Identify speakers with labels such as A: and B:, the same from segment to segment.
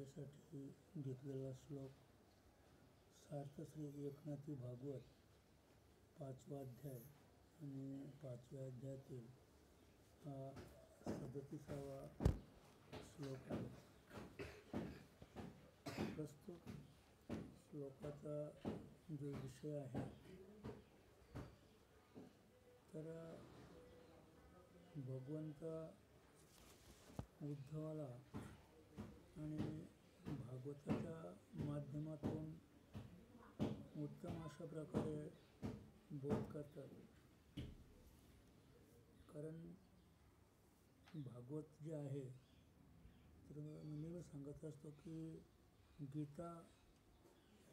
A: आपल्यासाठी घेतलेला श्लोक सार्थ श्री एकनाथी भागवत 5वा अध्याय आणि 5व्या अध्यायातील हा 37वा श्लोक आहे. प्रस्तुत श्लोकाचा जो विषय आहे तर भगवंता उद्धवाला आणि भागवताच्या माध्यमातून उत्तम अशा प्रकारे बोध करतात. कारण भागवत जे आहे तर मी नेहमी सांगत असतो की गीता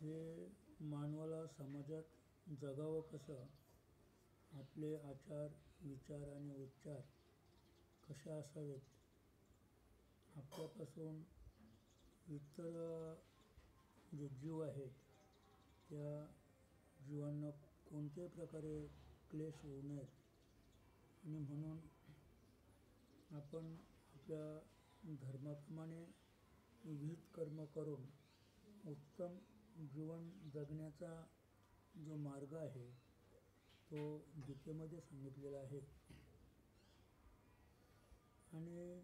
A: हे मानवाला समाजात जगावं कसं, आपले आचार विचार आणि उच्चार कसे असावेत, आपल्यापासून इतर जे जीव आहेत त्या जीवांना कोणत्याही प्रकारे क्लेश होऊ नयेत आणि म्हणून आपण आपल्या धर्माप्रमाणे विविध कर्म करून उत्तम जीवन जगण्याचा जो मार्ग आहे तो गीतेमध्ये सांगितलेला आहे. आणि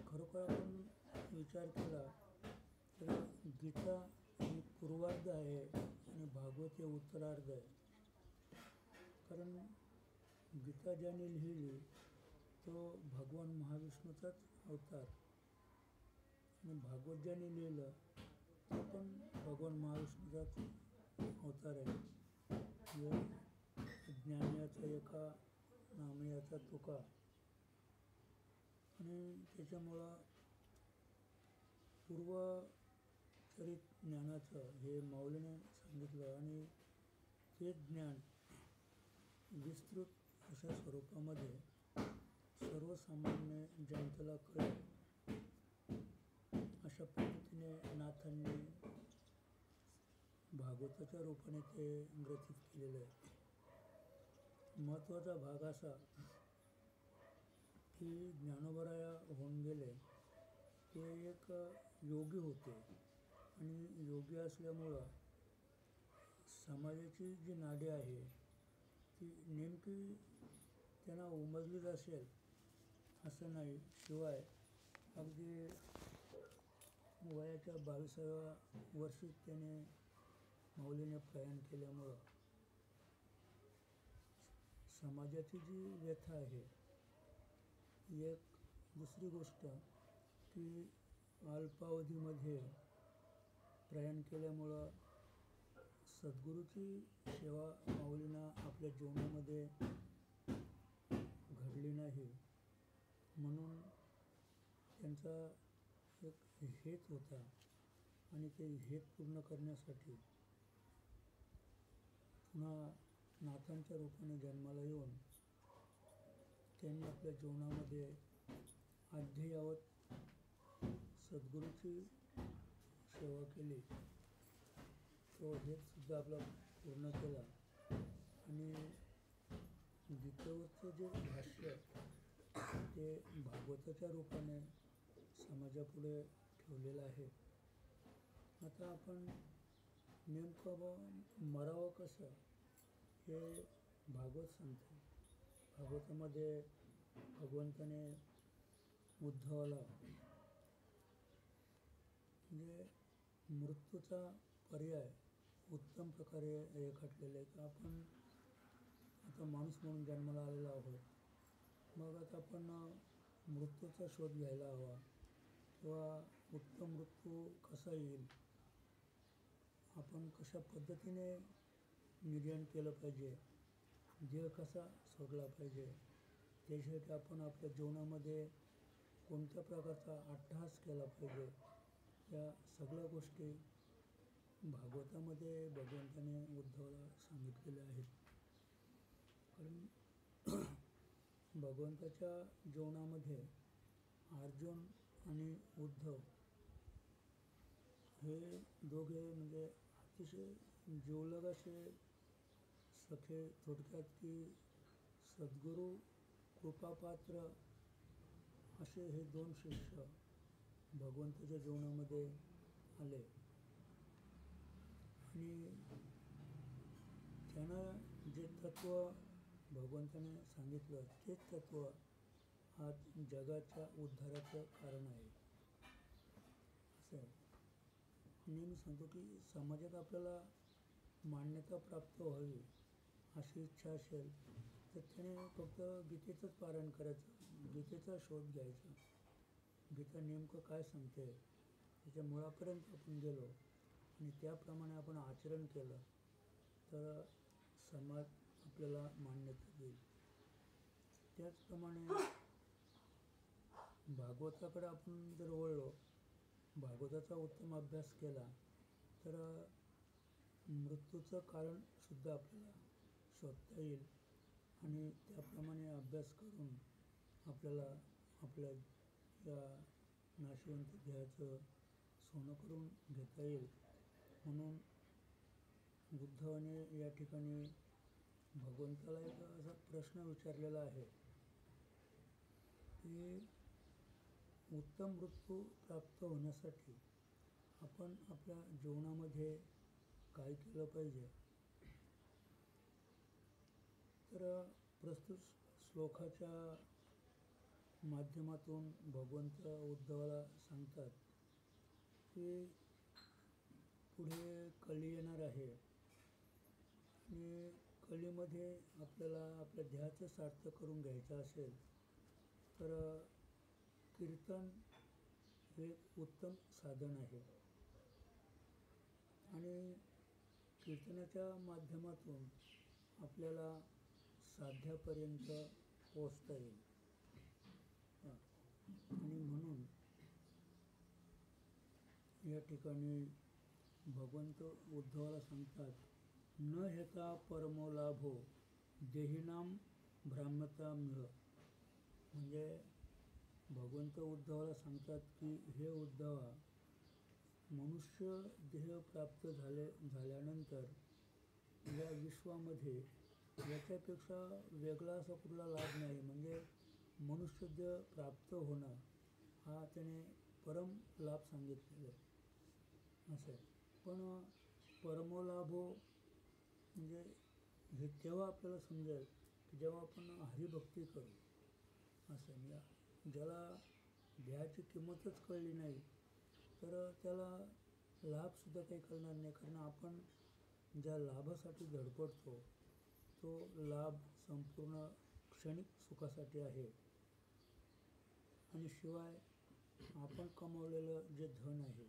A: खरोखर आपण विचार केला तर गीता ही पूर्वार्ध आहे आणि भागवत हे उत्तरार्ध आहे. कारण गीता ज्याने लिहिली तो भगवान महाविष्णूचाच अवतार आणि भागवत ज्याने लिहिलं तो पण भगवान महाविष्णूचाच अवतार आहे. ज्ञानियाचा एका नामयाचा तुका. आणि त्याच्यामुळं पूर्वचरित ज्ञानाचं हे माऊलीने सांगितलं आणि ते ज्ञान विस्तृत अशा स्वरूपामध्ये सर्वसामान्य जनतेला कळेल अशा पद्धतीने नाथांनी भागवताच्या रूपाने ते ग्रथित केलेलं आहे. महत्त्वाचा भाग असा की ज्ञानोबराया होऊन गेले ते एक योगी होते आणि योगी असल्यामुळं समाजाची जी नाडी आहे ती नेमकी त्यांना उमजलीच असेल असं नाही. शिवाय अगदी वयाच्या 22व्या वर्षी त्याने माऊलीने प्रयाण केल्यामुळं समाजाची जी व्यथा आहे. एक दुसरी गोष्ट की अल्पावधीमध्ये प्रयाण केल्यामुळं सद्गुरूची सेवा माऊलींना आपल्या जीवनामध्ये घडली नाही म्हणून त्यांचा एक हेत होता आणि ते हेत पूर्ण करण्यासाठी पुन्हा नाथांच्या रूपाने जन्माला येऊन त्यांनी आपल्या जीवनामध्ये अद्ययावत सद्गुरूची सेवा केली. तो हेतसुद्धा आपला पूर्ण केला आणि गीतेवरचं जे भाष्य ते भागवताच्या रूपाने समाजापुढे ठेवलेलं आहे. आता आपण नेमकं मरावं कसं हे भागवत सांगते. भागवतामध्ये भगवंताने उद्धवाला म्हणजे मृत्यूचा पर्याय उत्तम प्रकारे रेखाटलेला आहे. तर आपण आता माणूस म्हणून जन्माला आलेला आहोत. मग आता आपण मृत्यूचा शोध घ्यायला हवा किंवा उत्तम मृत्यू कसा येईल, आपण कशा पद्धतीने निर्याण केलं पाहिजे, देह कसा सोडला पाहिजे, त्यासाठी आपण आपल्या जीवनामध्ये कोणत्या प्रकारचा अट्टहास केला पाहिजे, या सगळ्या गोष्टी भागवतामध्ये भगवंताने उद्धवाला सांगितलेल्या आहेत. कारण भगवंताच्या जीवनामध्ये अर्जुन आणि उद्धव हे दोघे म्हणजे अतिशय जिवलग असे सखे. थोडक्यात की सद्गुरू कृपापात्र असे हे दोन शिष्य भगवंताच्या जीवनामध्ये आले आणि त्यांना जे तत्त्व भगवंताने सांगितलं तेच तत्त्व आज जगाच्या उद्धाराचं कारण आहे. असं आहे. नेहमी सांगतो की समाजात आपल्याला मान्यता प्राप्त व्हावी अशी इच्छा असेल तर त्याने फक्त गीतेचंच पारायण करायचं, गीतेचा शोध घ्यायचा. गीता नेमकं काय सांगते त्याच्या मुळापर्यंत आपण गेलो आणि त्याप्रमाणे आपण आचरण केलं तर समाज आपल्याला मान्यता देईल. त्याचप्रमाणे भागवताकडे आपण जर वळलो, भागवताचा उत्तम अभ्यास केला तर मृत्यूचं कारणसुद्धा आपल्याला शोधता येईल आणि त्याप्रमाणे अभ्यास करून आपल्याला आपल्या या नाशवंत देहाचं सोनं करून घेता येईल. म्हणून बुद्धाने या ठिकाणी भगवंताला एक असा प्रश्न विचारलेला आहे की उत्तम मृत्यू प्राप्त होण्यासाठी आपण आपल्या जीवनामध्ये काय केलं पाहिजे. तर प्रस्तुत श्लोकाच्या माध्यमातून भगवंत उद्धवाला सांगतात की पुढे कली येणार आहे आणि कलीमध्ये आपल्याला आपल्या देहाचं सार्थक करून घ्यायचं असेल तर कीर्तन हे उत्तम साधन आहे आणि कीर्तनाच्या माध्यमातून आपल्याला साध्यापर्यंत पोचता येईल. आणि म्हणून या ठिकाणी भगवंत उद्धवाला सांगतात न हेता परमो लाभो देहिनाम भ्राम्यता मिह. म्हणजे भगवंत उद्धवाला सांगतात की हे उद्धवा, मनुष्य देह प्राप्त झाल्यानंतर या विश्वामध्ये याच्यापेक्षा वेगळा असा कुठला लाभ नाही. म्हणजे मनुष्य देह प्राप्त होणं हा त्याने परम लाभ सांगितलेला आहे. असं आहे. पण परमोलाभो म्हणजे हे तेव्हा आपल्याला समजेल की जेव्हा आपण हरिभक्ती करू. असं म्हणजे ज्याला देहाची किंमतच कळली नाही तर त्याला लाभसुद्धा काही कळणार नाही. कारण आपण ज्या लाभासाठी धडपडतो तो लाभ संपूर्ण क्षणिक सुखासाठी आहे आणि शिवाय आपण कमावलेलं जे धन आहे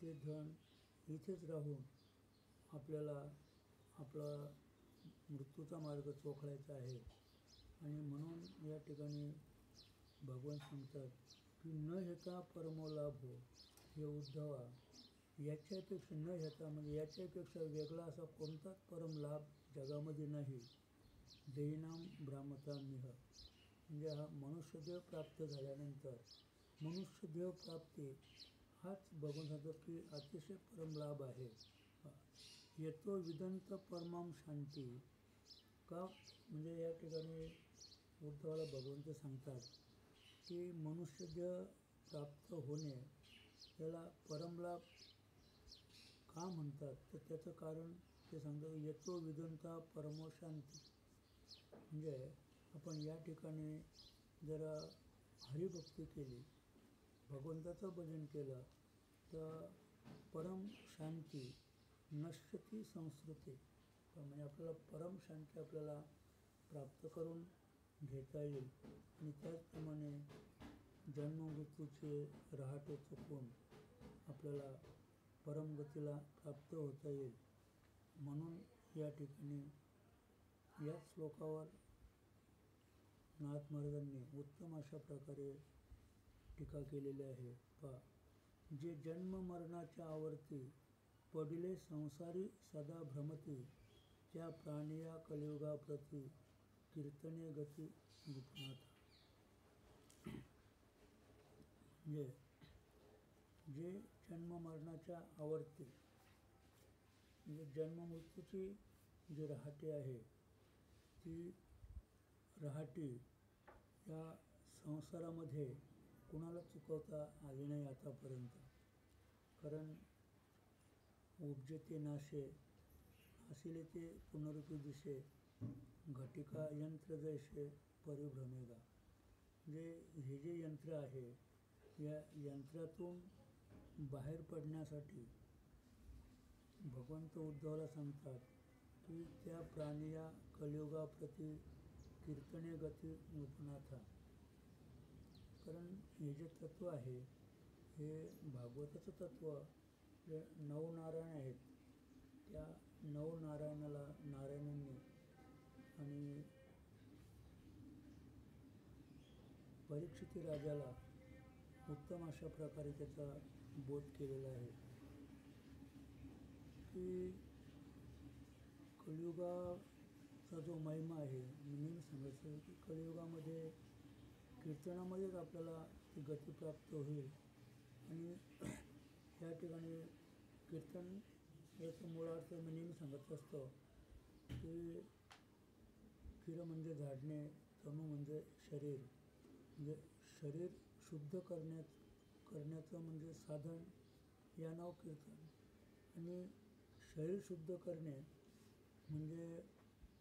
A: ते धन इथेच राहून आपल्याला आपला मृत्यूचा मार्ग चोखळायचा आहे. आणि म्हणून या ठिकाणी भगवान सांगतात की न हेता परमो लाभो, हे उद्धवा याच्यापेक्षा न हेता म्हणजे याच्यापेक्षा वेगळा असा कोणताच परम लाभ जगामध्ये नाही. देहिनाम भ्रामता मिह म्हणजे हा मनुष्यदेह प्राप्त झाल्यानंतर मनुष्यदेह प्राप्ती हाच भगवान सांगतात की अतिशय परम लाभ आहे. येतो विदंत परमाम शांती का म्हणजे या ठिकाणी उद्धवाला भगवंत सांगतात की मनुष्यदेह प्राप्त होणे याला परमलाभ का म्हणतात तर त्याचं कारण ते सांगतात येतो विदंता परमो शांती. म्हणजे आपण या ठिकाणी जर हरिभक्ती केली, भगवंताचं भजन केलं तर परम शांती नश्यती संस्कृती म्हणजे आपल्याला परम शांती आपल्याला प्राप्त करून घेता येईल. आणि त्याचप्रमाणे जन्ममृत्यूचे रहाटे चुकून आपल्याला परमगतीला प्राप्त होता येईल. म्हणून या ठिकाणी याच श्लोकावर नाथ महाराजांनी उत्तम अशा प्रकारे टीका केलेली आहे. जे जन्म मरणाच्या आवर्ती पडिले संसारी सदा भ्रमती त्या प्राणिया कलियुगाप्रती कीर्तने गती गुपनाथ. म्हणजे जे जन्म मरणाच्या आवर्ती म्हणजे जन्म मृत्यूची जी रहाटी आहे ती रहाटी या संसारामध्ये कुणाला चुकवता आली नाही आतापर्यंत. कारण उपजेते नाशे नाशिले ते पुनरुपी दिशे घटिका यंत्र जैसे परिभ्रमेगा. म्हणजे हे जे यंत्र आहे या यंत्रातून बाहेर पडण्यासाठी भगवंत उद्धवाला सांगतात की त्या प्राणी या कलियुगाप्रती कीर्तने गती नृपनाथा. कारण हे जे तत्व आहे हे भागवताचं तत्व जे नवनारायण आहेत त्या नवनारायणाला नारायणांनी आणि परीक्षिती राजाला उत्तम अशा प्रकारे त्याचा बोध केलेला आहे की कलियुगाचा जो महिमा आहे. मी नेहमी सांगायचं की कलियुगामध्ये कीर्तनामध्येच आपल्याला ती गती प्राप्त होईल. आणि या ठिकाणी कीर्तन याचा मुळार्थ मी नेहमी सांगत असतो की किर म्हणजे झाडणे, तनू म्हणजे शरीर. म्हणजे शरीर शुद्ध करण्याचं म्हणजे साधन या नाव कीर्तन. आणि शरीर शुद्ध करणे म्हणजे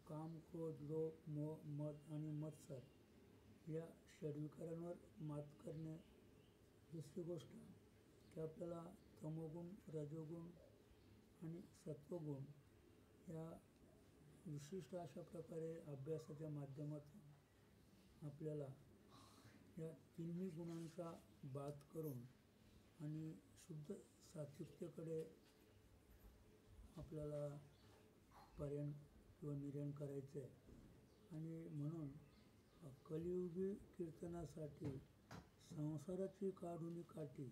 A: काम, क्रोध, लोभ, मोह, मद आणि मत्सर या षड्विकारांवर मात करणे. दुसरी गोष्ट की आपल्याला तमोगुण, रजोगुण आणि सत्वगुण या विशिष्ट अशा प्रकारे अभ्यासाच्या माध्यमातून आपल्याला या तिन्ही गुणांचा बाध करून आणि शुद्ध सात्विकतेकडे आपल्याला पर्यंत किंवा निर्याण करायचं आहे. आणि म्हणून कलियुगी कीर्तनासाठी संसाराची काढून काठी,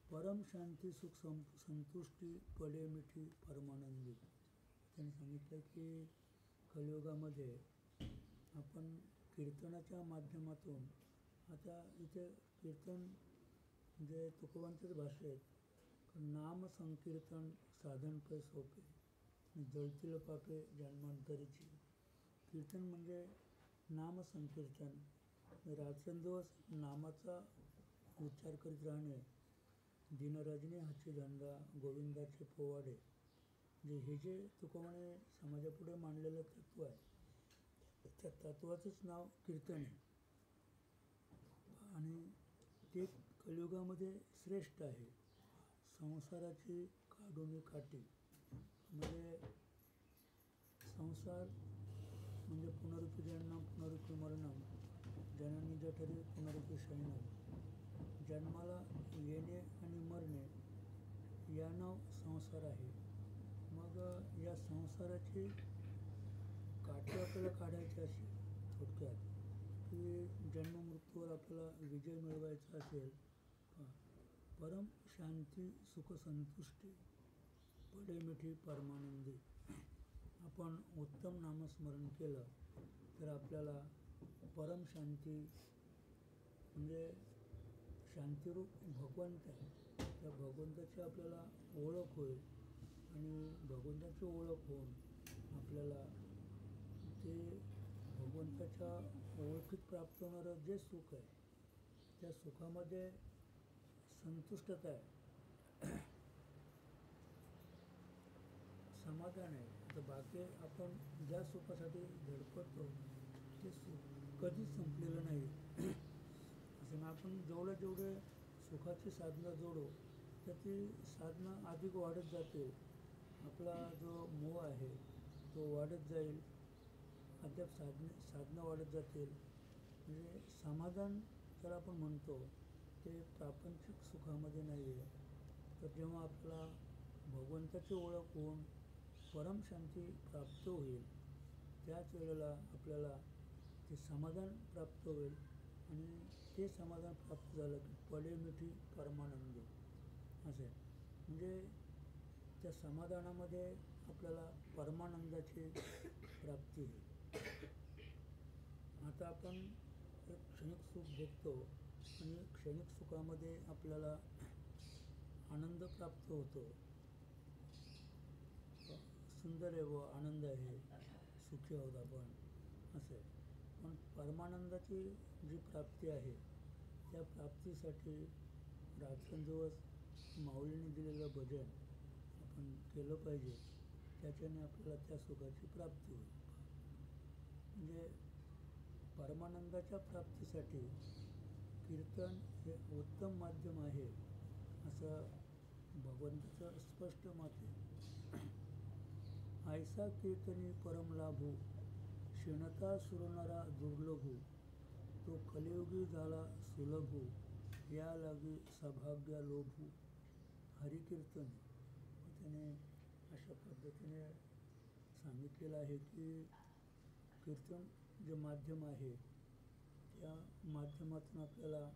A: परम शांती सुख संतुष्टी पडे मिठी परमानंदी. त्यांनी सांगितलं की कलियुगामध्ये आपण कीर्तनाच्या माध्यमातून, आता इथे कीर्तन म्हणजे तुकोबांच्याच भाषेत नाम संकीर्तन साधन पै सोपे जळतील पापे जन्मांतरीची. कीर्तन म्हणजे नाम संकीर्तन, रात्रंदिवस नामाचा उच्चार करीत राहणे. दिनरजनी हाची धंदा गोविंदाचे पोवाडे. म्हणजे हे जे तुकोबाने समाजापुढे मांडलेलं तत्व आहे त्या तत्वाचंच नाव कीर्तन आहे. आणि ते कलियुगामध्ये श्रेष्ठ आहे. संसाराची काढून काठी म्हणजे संसार म्हणजे पुनरुपी जन्म, पुनरुपी मरणम, जननी जठरी पुनरुपी शयनम. जन्माला येणे आणि मरणे या नाव संसार आहे. मग या संसाराची काठी आपल्याला काढायची असेल थोडक्यात की जन्ममृत्यूवर आपल्याला विजय मिळवायचा असेल, परम शांती सुख संतुष्टी पडे मिठी परमानंदी. आपण उत्तम नामस्मरण केलं तर आपल्याला परम शांती म्हणजे शांतिरूप भगवंत आहे त्या भगवंताची आपल्याला ओळख होईल. आणि भगवंताची ओळख होऊन आपल्याला ते भगवंताच्या ओळखीत प्राप्त होणारं जे सुख आहे त्या सुखामध्ये संतुष्टता आहे, समाधान आहे. तर बाकी आपण ज्या सुखासाठी धडपडतो ते सुख कधीच संपलेलं नाही. असं आपण जेवढे सुखाची साधनं जोडू तर ती साधनं अधिक वाढत जाते. आपला जो मोह आहे तो वाढत जाईल, अद्याप साधनं वाढत जातील. म्हणजे समाधान जर आपण म्हणतो ते प्रापंचिक सुखामध्ये नाही आहे. तर जेव्हा आपला भगवंताची ओळख होऊन परमशांती प्राप्त होईल त्याच वेळेला आपल्याला ते समाधान प्राप्त होईल. आणि ते समाधान प्राप्त झालं की पडे मिठी परमानंद असे. म्हणजे त्या समाधानामध्ये आपल्याला परमानंदाची प्राप्ती होईल. आता आपण एक क्षणिक सुख भोगतो आणि क्षणिक सुखामध्ये आपल्याला आनंद प्राप्त होतो. सुंदर आहे व आनंद आहे, सुखी आहोत आपण असे. पण परमानंदाची जी प्राप्ती आहे त्या प्राप्तीसाठी रात्रंदिवस माऊलीने दिलेलं भजन आपण केलं पाहिजे. त्याच्याने आपल्याला त्या सुखाची प्राप्ती होईल. म्हणजे परमानंदाच्या प्राप्तीसाठी कीर्तन हे उत्तम माध्यम आहे असं भगवंताचं स्पष्ट मत आहे. ऐसा कीर्तनी परम लाभू, क्षणता सुरणारा दुर्लभू, तो कलियुगी झाला सुलभू, या लागी सभाग्या लोभू. हरिकीर्तन त्याने अशा पद्धतीने सांगितलेलं आहे की कीर्तन जे माध्यम आहे त्या माध्यमातून आपल्याला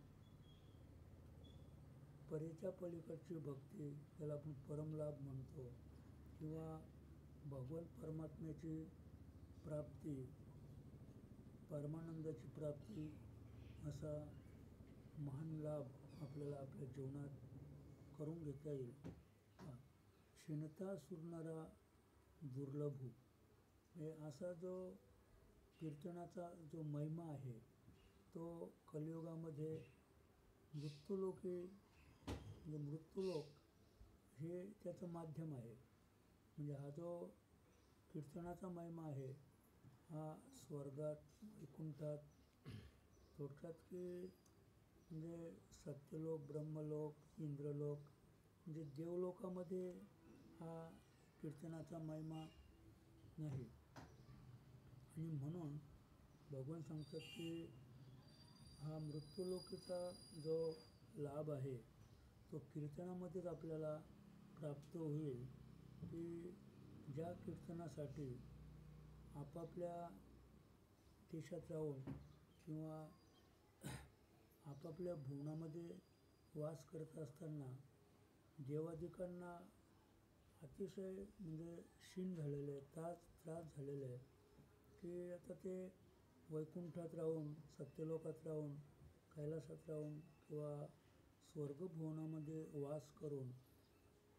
A: परीच्या पलीकडची भक्ती, त्याला आपण परमलाभ म्हणतो, किंवा भगवंत परमात्म्याची प्राप्ती, परमानंदाची प्राप्ती असा महान लाभ आपल्याला आपल्या जीवनात करून घेता येईल. क्षीणता सुरणारा दुर्लभू, हे असा जो कीर्तनाचा जो महिमा आहे तो कलियुगामध्ये मृत्यूलोकी, म्हणजे मृत्यूलोक हे त्याचं माध्यम आहे. म्हणजे हा जो कीर्तनाचा महिमा आहे हा स्वर्गात, वैकुंठात, थोडक्यात की म्हणजे सत्यलोक, ब्रह्मलोक, इंद्रलोक, म्हणजे देवलोकामध्ये हा कीर्तनाचा महिमा नाही. आणि म्हणून भगवान सांगतात की हा मृत्यूलोकीचा जो लाभ आहे तो कीर्तनामध्येच आपल्याला प्राप्त होईल. की ज्या कीर्तनासाठी आपापल्या देशात राहून किंवा आपापल्या भुवनामध्ये वास करत असताना देवादिकांना अतिशय म्हणजे क्षीण झालेलं आहे, त्रास झालेला आहे. की आता ते वैकुंठात राहून, सत्यलोकात राहून, कैलासात राहून किंवा स्वर्गभुवनामध्ये वास करून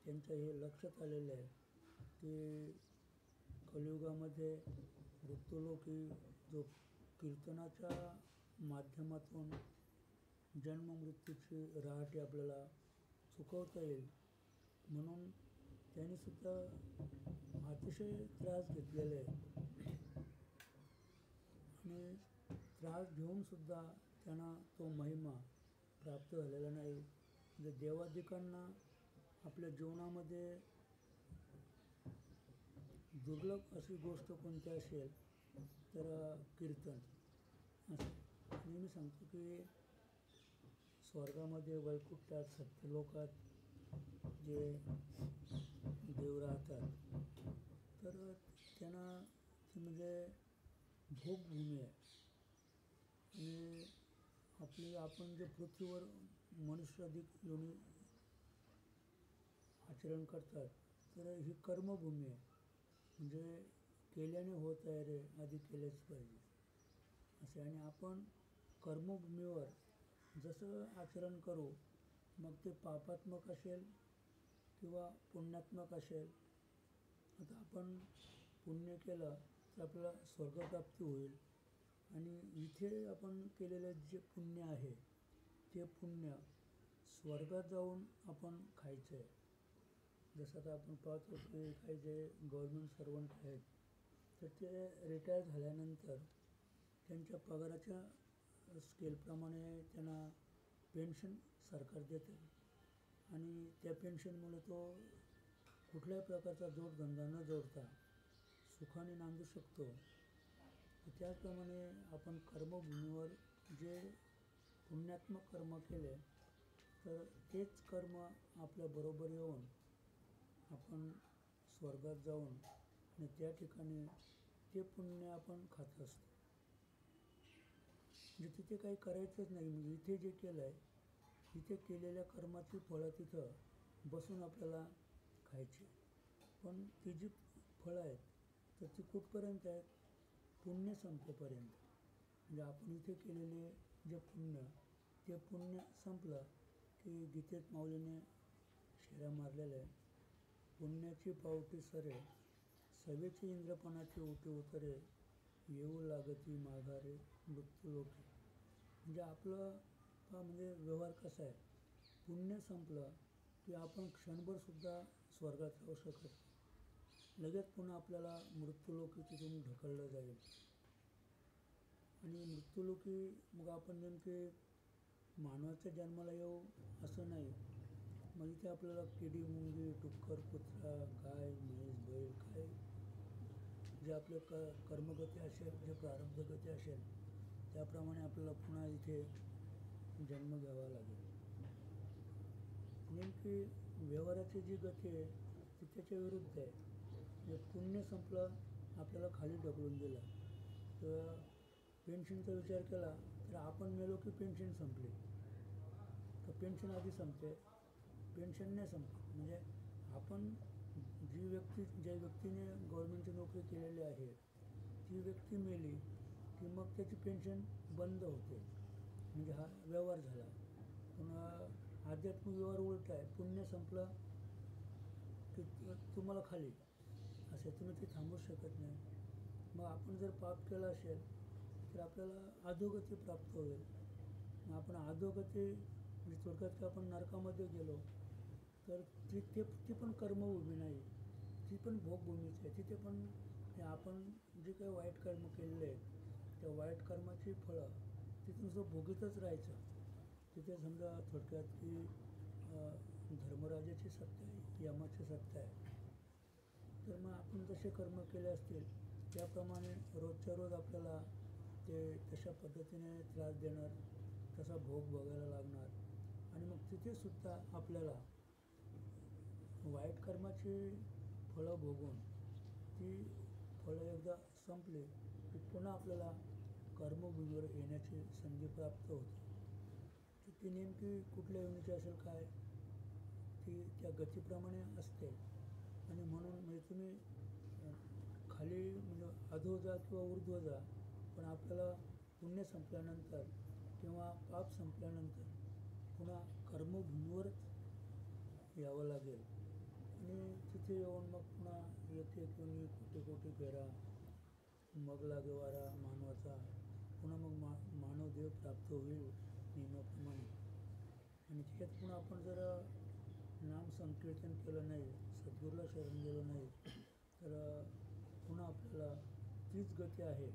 A: त्यांच्या हे लक्षात आलेलं आहे की कलियुगामध्ये मृत्यूलोकी जो कीर्तनाच्या माध्यमातून जन्ममृत्यूची रहाटी आपल्याला चुकवता येईल. म्हणून त्यांनीसुद्धा अतिशय त्रास घेतलेला आहे आणि त्रास घेऊनसुद्धा त्यांना तो महिमा प्राप्त झालेला नाही. म्हणजे देवादिकांना आपल्या जीवनामध्ये दुर्लभ अशी गोष्ट कोणती असेल तर कीर्तन असं. नेहमी सांगतो की स्वर्गामध्ये, वैकुंठात, सत्यलोकात जे देव राहतात तर त्यांना म्हणजे भोगभूमी आहे. आणि आपण जे पृथ्वीवर मनुष्याधिक योनी आचरण करतात तर ही कर्मभूमी आहे. म्हणजे केल्याने होत आहे रे, आधी केलेच पाहिजे असे. आणि आपण कर्मभूमीवर जसं आचरण करू, मग ते पापात्मक असेल किंवा पुण्यात्मक असेल. आता आपण पुण्य केलं तर आपल्याला स्वर्गप्राप्ती होईल. आणि इथे आपण केलेलं जे पुण्य आहे ते पुण्य स्वर्गात जाऊन आपण खायचं आहे. जसं आता आपण पाहतो की काही जे गव्हर्मेंट सर्वंट आहेत तर ते रिटायर झाल्यानंतर त्यांच्या पगाराच्या स्केलप्रमाणे त्यांना पेन्शन सरकार देते. आणि त्या पेन्शनमुळे तो कुठल्याही प्रकारचा जोडधंदा न जोडता सुखाने नांदू शकतो. तर त्याचप्रमाणे आपण कर्मभूमीवर जे पुण्यात्मक कर्म केले तर तेच कर्म आपल्याबरोबर येऊन आपण स्वर्गात जाऊन आणि त्या ठिकाणी ते पुण्य आपण खात असतो. म्हणजे तिथे काही करायचंच नाही. म्हणजे इथे जे केलं आहे, इथे केलेल्या कर्माची फळं तिथं बसून आपल्याला खायची. पण ती जी फळं आहेत तर ती कुठपर्यंत आहेत? पुण्य संपेपर्यंत. म्हणजे आपण इथे केलेले जे पुण्य, ते पुण्य संपलं की गीतेत माऊलीने शेरा मारलेला आहे, पुण्याची पावटी सरे, सवेची इंद्रपणाची ओटी उतरे, येऊ लागती माघारे मृत्यूलोकी. म्हणजे आपलं म्हणजे व्यवहार कसा आहे, पुण्य संपलं की आपण क्षणभरसुद्धा स्वर्गात राहू शकत नाही. लगेच पुन्हा आपल्याला मृत्यूलोकी तिथून ढकललं जाईल. आणि मृत्यूलोकी मग आपण नेमके मानवाच्या जन्माला येऊ असं नाही. मग इथे आपल्याला किडी, मुंगी, डुक्कर, कुत्रा, गाय, म्हैस, बैल, काय जे आपले कर्मगती असेल, जे प्रारब्धगती असेल त्याप्रमाणे आपल्याला पुन्हा इथे जन्म घ्यावा लागेल. नेमकी व्यवहाराची जी गती आहे ती त्याच्या विरुद्ध आहे. म्हणजे पुण्य संपलं, आपल्याला खाली ढकलून दिलं. तर पेन्शनचा विचार केला तर आपण मेलो की पेन्शन संपली, तर पेन्शन आधी संपते, पेन्शन नाही संपत. म्हणजे आपण ज्या व्यक्तीने गव्हर्नमेंटची नोकरी केलेली आहे ती व्यक्ती मेली की मग त्याची पेन्शन बंद होते. म्हणजे हा व्यवहार झाला. पुन्हा आध्यात्मिक व्यवहार उलट आहे, पुण्य संपलं की तुम्हाला खाली असे, तुम्ही ते थांबू शकत नाही. मग आपण जर पाप केलं असेल तर आपल्याला अधोगती प्राप्त होईल. मग आपण अधोगती म्हणजे थोडक्यात आपण नरकामध्ये गेलो तर ती पण कर्मभूमी नाही, ती पण भोगभूमीच आहे. तिथे पण आपण जे काही वाईट कर्म केलेले आहेत त्या वाईट कर्माची फळं तिथे नुसतं भोगीतच राहायचं. तिथे समजा थोडक्यात की धर्मराजाची सत्ता आहे, यमाची सत्ता आहे. तर मग आपण जसे कर्म केले असतील त्याप्रमाणे रोजच्या रोज आपल्याला ते तशा पद्धतीने त्रास देणार, तसा भोग बघायला लागणार. आणि मग तिथेसुद्धा आपल्याला वाईट कर्माची फळं भोगून ती फळं एकदा संपली की पुन्हा आपल्याला कर्मभूमीवर येण्याची संधी प्राप्त होते. ती नेमकी कुठल्या योनीची असेल काय, ती त्या गतीप्रमाणे असते. आणि म्हणून म्हणजे तुम्ही खाली म्हणजे अधो जा किंवा ऊर्ध्व जा, पण आपल्याला पुण्य संपल्यानंतर किंवा पाप संपल्यानंतर पुन्हा कर्मभूमीवरच यावं लागेल. आणि तिथे येऊन मग पुन्हा एक एक योनी, कोटी कोटी फेरा, मग लागे वारा मानवाचा, पुन्हा मग मानवदेव प्राप्त होईल नियमाप्रमाणे. आणि त्याच्यात पुन्हा आपण जर नाम संकीर्तन केलं नाही, सद्गुरूला शरण गेलो नाही, तर पुन्हा आपल्याला तीच गती आहे.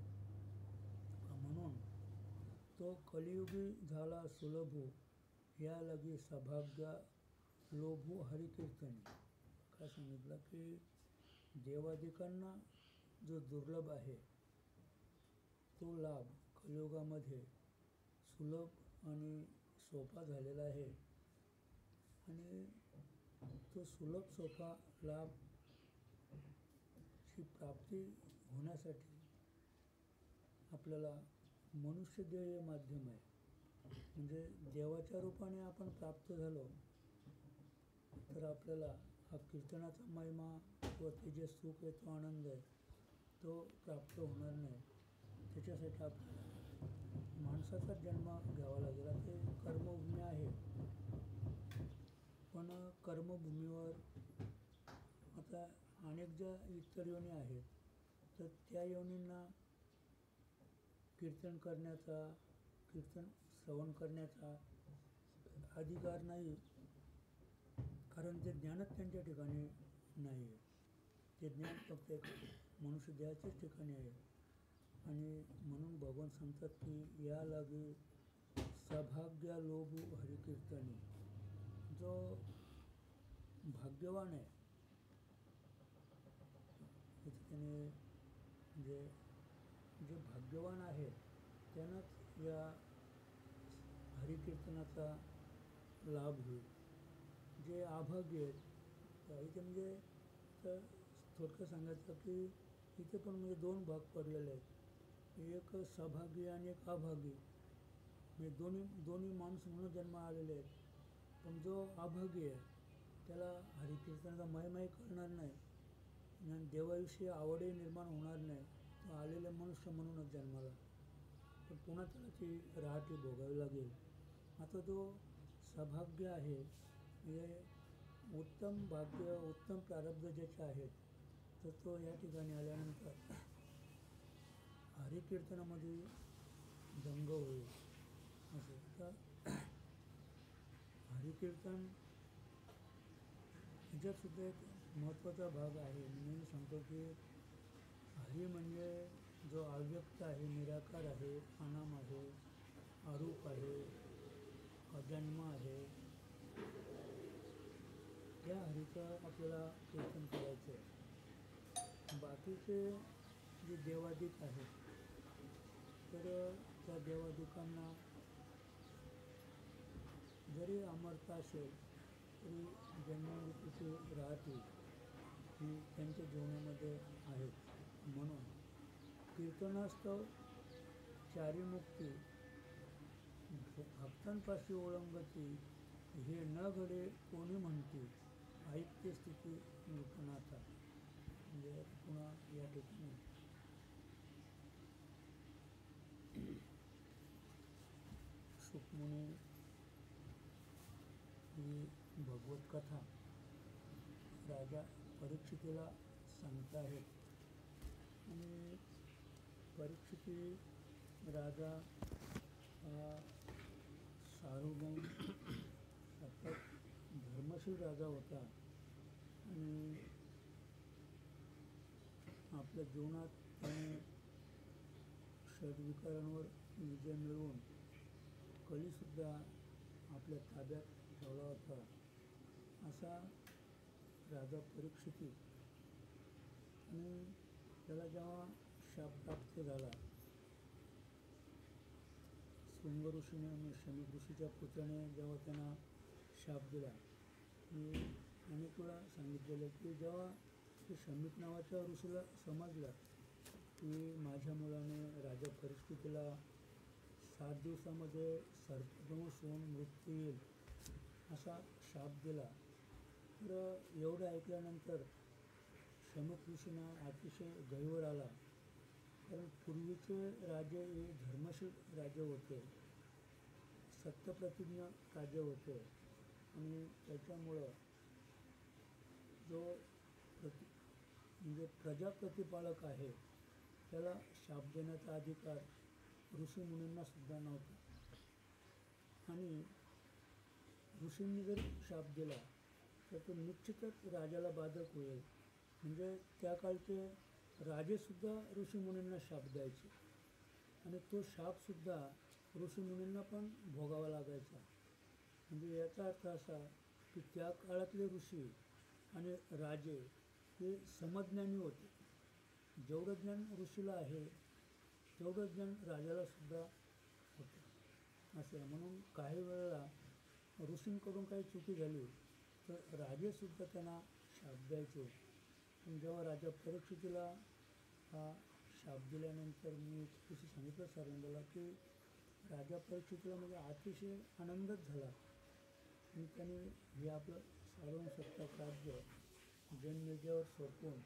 A: म्हणून तो कलियुगी झाला सुलभू, या लगी सभाग्या लोभू हरिकीर्तनी. काय सांगितलं की देवादिकांना जो दुर्लभ आहे तो लाभ कलियुगामध्ये सुलभ आणि सोपा झालेला आहे. आणि तो सुलभ सोपा लाभ ची प्राप्ती होण्यासाठी आपल्याला मनुष्यदेह हे माध्यम आहे. म्हणजे देवाच्या रूपाने आपण प्राप्त झालो तर आपल्याला हा कीर्तनाचा महिमा किंवा ते जे सुख आहे, तो आनंद आहे, तो प्राप्त होणार नाही. त्याच्यासाठी आपल्याला माणसाचा जन्म घ्यावा लागेल. ते कर्मभूमी आहे, पण कर्मभूमीवर आता अनेक ज्या इतर योनी आहेत तर त्या योनींना कीर्तन करण्याचा, कीर्तन श्रवण करण्याचा अधिकार नाही, कारण ते ज्ञानच त्यांच्या ठिकाणी नाही आहे. ते ज्ञान फक्त एक मनुष्य देहाच्याच ठिकाणी आहे. आणि म्हणून भगवान सांगतात की या लागे सभाग्या लोभू हरिकीर्तनी. जो भाग्यवान आहे त्याने, जे भाग्यवान आहे त्यानंच या हरिकीर्तनाचा लाभ होईल. जे अभागी आहेत इथे म्हणजे तर थोडक्यात सांगायचं की इथे पण म्हणजे दोन भाग पडलेले आहेत, एक सभागी आणि एक अभागी. म्हणजे दोन्ही माणूस म्हणून जन्म आलेले आहेत. पण जो अभागी आहे त्याला हरिकीर्तनाचा महिमाही कळणार नाही आणि देवाविषयी आवडही निर्माण होणार नाही. तो आलेले मनुष्य म्हणूनच जन्माला, पण पुन्हा त्याला ती रहाटी भोगावी लागेल. आता तो सभाग्य आहे म्हणजे उत्तम भाग्य, उत्तम प्रारब्ध ज्याचे आहेत, तर तो या ठिकाणी आल्यानंतर हरिकीर्तनामध्ये दंग होईल. असं तर हरिकीर्तन ह्याच्यात सुद्धा एक महत्त्वाचा भाग आहे. मी नेहमी सांगतो की हरी म्हणजे जो अव्यक्त आहे, निराकार आहे, अनाम आहे, अरूप आहे, अजन्म आहे, त्या हरीचं आपल्याला कीर्तन करायचं आहे. बाकीचे जे देवादिक आहेत तर त्या देवादिकांना जरी अमरता असेल तरी जन्ममृत्यूची राहते ही त्यांच्या जीवनामध्ये आहेत. म्हणून कीर्तनास्तव चारीमुक्ती भक्तांपाशी ओळंगती हे न घडे कोणी म्हणती ऐक्य स्थिती नूतनाथा. म्हणजे पुन्हा या ठिकाणी सुखमुनी ही भगवत कथा राजा परीक्षितीला सांगत आहेत. आणि परीक्षिती राजा हा सार्वभौम सतत धर्मशील राजा होता आणि आपल्या जीवनात त्याने षड्विकारांवर विजय मिळवून कलीसुद्धा आपल्या ताब्यात ठेवला होता. असा राजा परीक्षिती. आणि त्याला जेव्हा शाप प्राप्त झाला शृंग ऋषीने आणि शमीक ऋषीच्या पुत्राने जेव्हा त्यांना शाप दिला, मी अनेक वेळा सांगितलेलं की जेव्हा ते शमीक नावाच्या ऋषीला समजलं की माझ्या मुलाने राजा परीक्षितीला 7 दिवसामध्ये सर्पदंश होऊन मृत्यू येईल असा शाप दिला, तर एवढं ऐकल्यानंतर शमीक ऋषींना अतिशय गहिवर आला. कारण पूर्वीचे राजे हे धर्मशील राजे होते, सत्यप्रतिज्ञ राजे होते आणि त्याच्यामुळं जो म्हणजे प्रजाप्रतिपालक आहे त्याला शाप देण्याचा अधिकार ऋषीमुनींना सुद्धा नव्हता. आणि ऋषींनी जर शाप दिला तर तो निश्चितच राजाला बाधक होईल. म्हणजे त्या काळचे राजेसुद्धा ऋषीमुनींना शाप द्यायचे आणि तो शापसुद्धा ऋषीमुनींना पण भोगावा लागायचा. म्हणजे याचा अर्थ असा की त्या काळातले ऋषी आणि राजे हे समज्ञानी होते. जेवढं ज्ञान ऋषीला आहे तेवढं ज्ञान राजालासुद्धा होतं असं. म्हणून काही वेळेला ऋषींकडून काही चुकी झाली तर राजेसुद्धा त्यांना शाप द्यायचे. पण जेव्हा राजा परीक्षितीला हा शाप दिल्यानंतर मी तशी सांगितलं सर्वांना की राजा परीक्षितीला म्हणजे अतिशय आनंदच झाला आणि त्याने हे आपलं सार्वभौम सत्ताक राज्य जन्मेजयावर सोपवून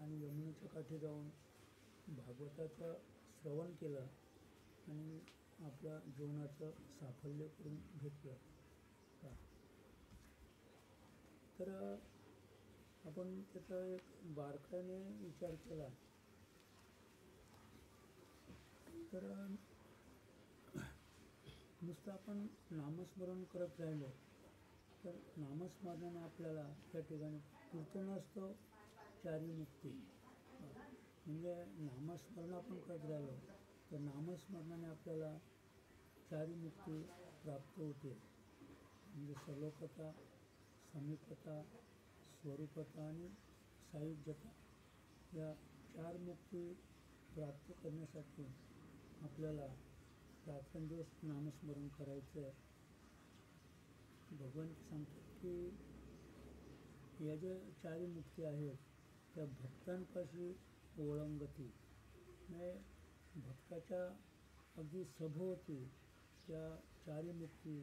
A: आणि यमुनेच्या काठी जाऊन भागवताचं श्रवण केलं आणि आपल्या जीवनाचं साफल्य करून घेतलं. तर आपण त्याचा एक बारकाईने विचार केला तर नुसतं आपण नामस्मरण करत राहिलो तर नामस्मरणाने आपल्याला त्या ठिकाणी कीर्तनास्तव चारीमुक्ती म्हणजे नामस्मरण आपण करत राहिलो तर नामस्मरणाने आपल्याला चारीमुक्ती प्राप्त होते. म्हणजे सलोकता, समीपता, स्वरूपता आणि सायुज्यता या 4 मुक्ती प्राप्त करण्यासाठी आपल्याला रात्रंदिवस नामस्मरण करायचं आहे. भगवान सांगतात की या ज्या 4 मुक्ती आहेत त्या भक्तांपाशी ओळंगती. म्हणजे भक्ताच्या अगदी सभोवती त्या 4 मुक्ती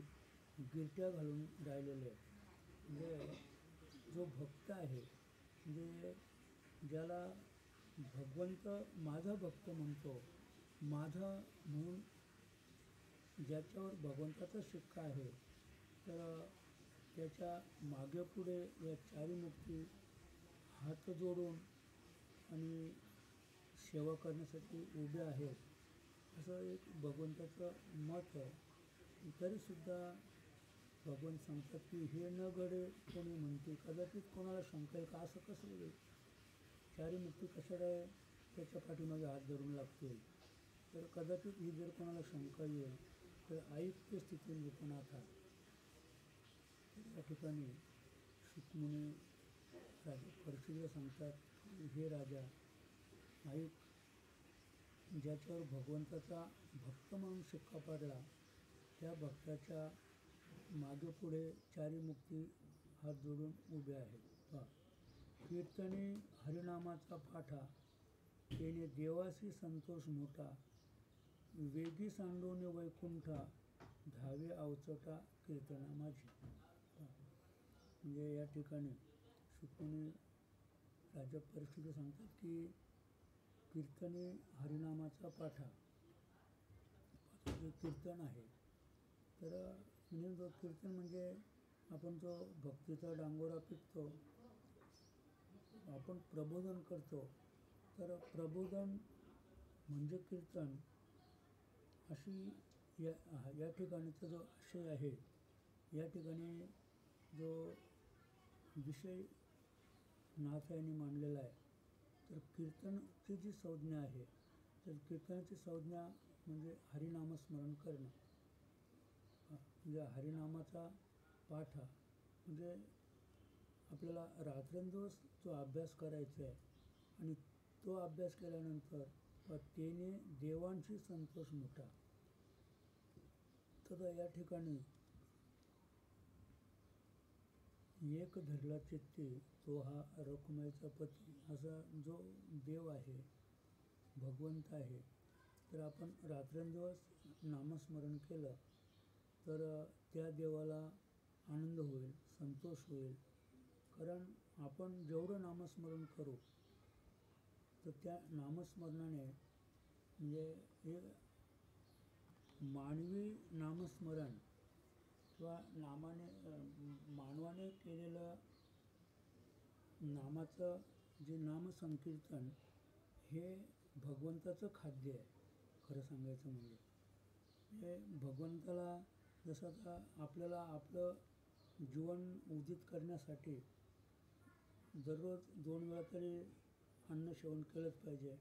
A: गिरट्या घालून राहिलेल्या आहेत. म्हणजे जो भक्त आहे म्हणजे ज्याला भगवंत माझा भक्त म्हणतो, माझा म्हणून ज्याच्यावर भगवंताचा शिक्का आहे तर त्याच्या मागे पुढे या 4 मुक्ती हात जोडून आणि सेवा करण्यासाठी उभे आहेत असं एक भगवंताचं मत आहे. तरीसुद्धा भगवान सांगतात की हे न घडे कोणी म्हणते, कदाचित कोणाला शंका येईल का असं कसं होईल, चारी मुक्ती कशाला आहे त्याच्या पाठीमागे हात धरून लागतील. तर कदाचित ही जर कोणाला शंका येईल तर ऐक्य स्थिती निपुणात या ठिकाणी शुकमुनी राजा परीक्षितला सांगतात, हे राजा ऐक, ज्याच्यावर भगवंताचा भक्त म्हणून शिक्का पडला त्या भक्ताच्या मागे पुढे चारी मुक्ती हात जोडून उभे आहेत. कीर्तने हरिनामाचा पाठा, तेने देवासी संतोष मोठा, वेगी सांडोने वैकुंठा, धावे अवचटा कीर्तना माझी. म्हणजे या ठिकाणी शुकमुनी राजा परीक्षित सांगतात की कीर्तने हरिनामाचा पाठा, जे कीर्तन आहे, तर म्हणजे जो कीर्तन म्हणजे आपण जो भक्तीचा डांगोरा पिटतो, आपण प्रबोधन करतो, तर प्रबोधन म्हणजे कीर्तन, अशी या ठिकाणीचा जो आशय आहे, या ठिकाणी जो विषय नाथांनी मांडलेला आहे. तर कीर्तनची जी संज्ञा आहे, तर कीर्तनाची संज्ञा म्हणजे हरिनामस्मरण करणं, म्हणजे हरिनामाचा पाठ म्हणजे आपल्याला रात्रंदिवस जो अभ्यास करायचा आहे आणि तो अभ्यास केल्यानंतर तेने देवांशी संतोष मोठा. तर या ठिकाणी एक धरला चित्ते तो हा रखुमाईचा पती, असा जो देव आहे, भगवंत आहे, तर आपण रात्रंदिवस नामस्मरण केलं तर त्या देवाला आनंद होईल, संतोष होईल. कारण आपण जेवढं नामस्मरण करू तर त्या नामस्मरणाने म्हणजे हे मानवी नामस्मरण किंवा मानवाने केलेलं नामाचं जे नामसंकीर्तन हे भगवंताचं खाद्य आहे. खरं सांगायचं म्हणजे हे भगवंताला जसं आता आपल्याला आपलं जीवन उदित करण्यासाठी दररोज 2 वेळा तरी अन्न सेवन केलंच पाहिजे.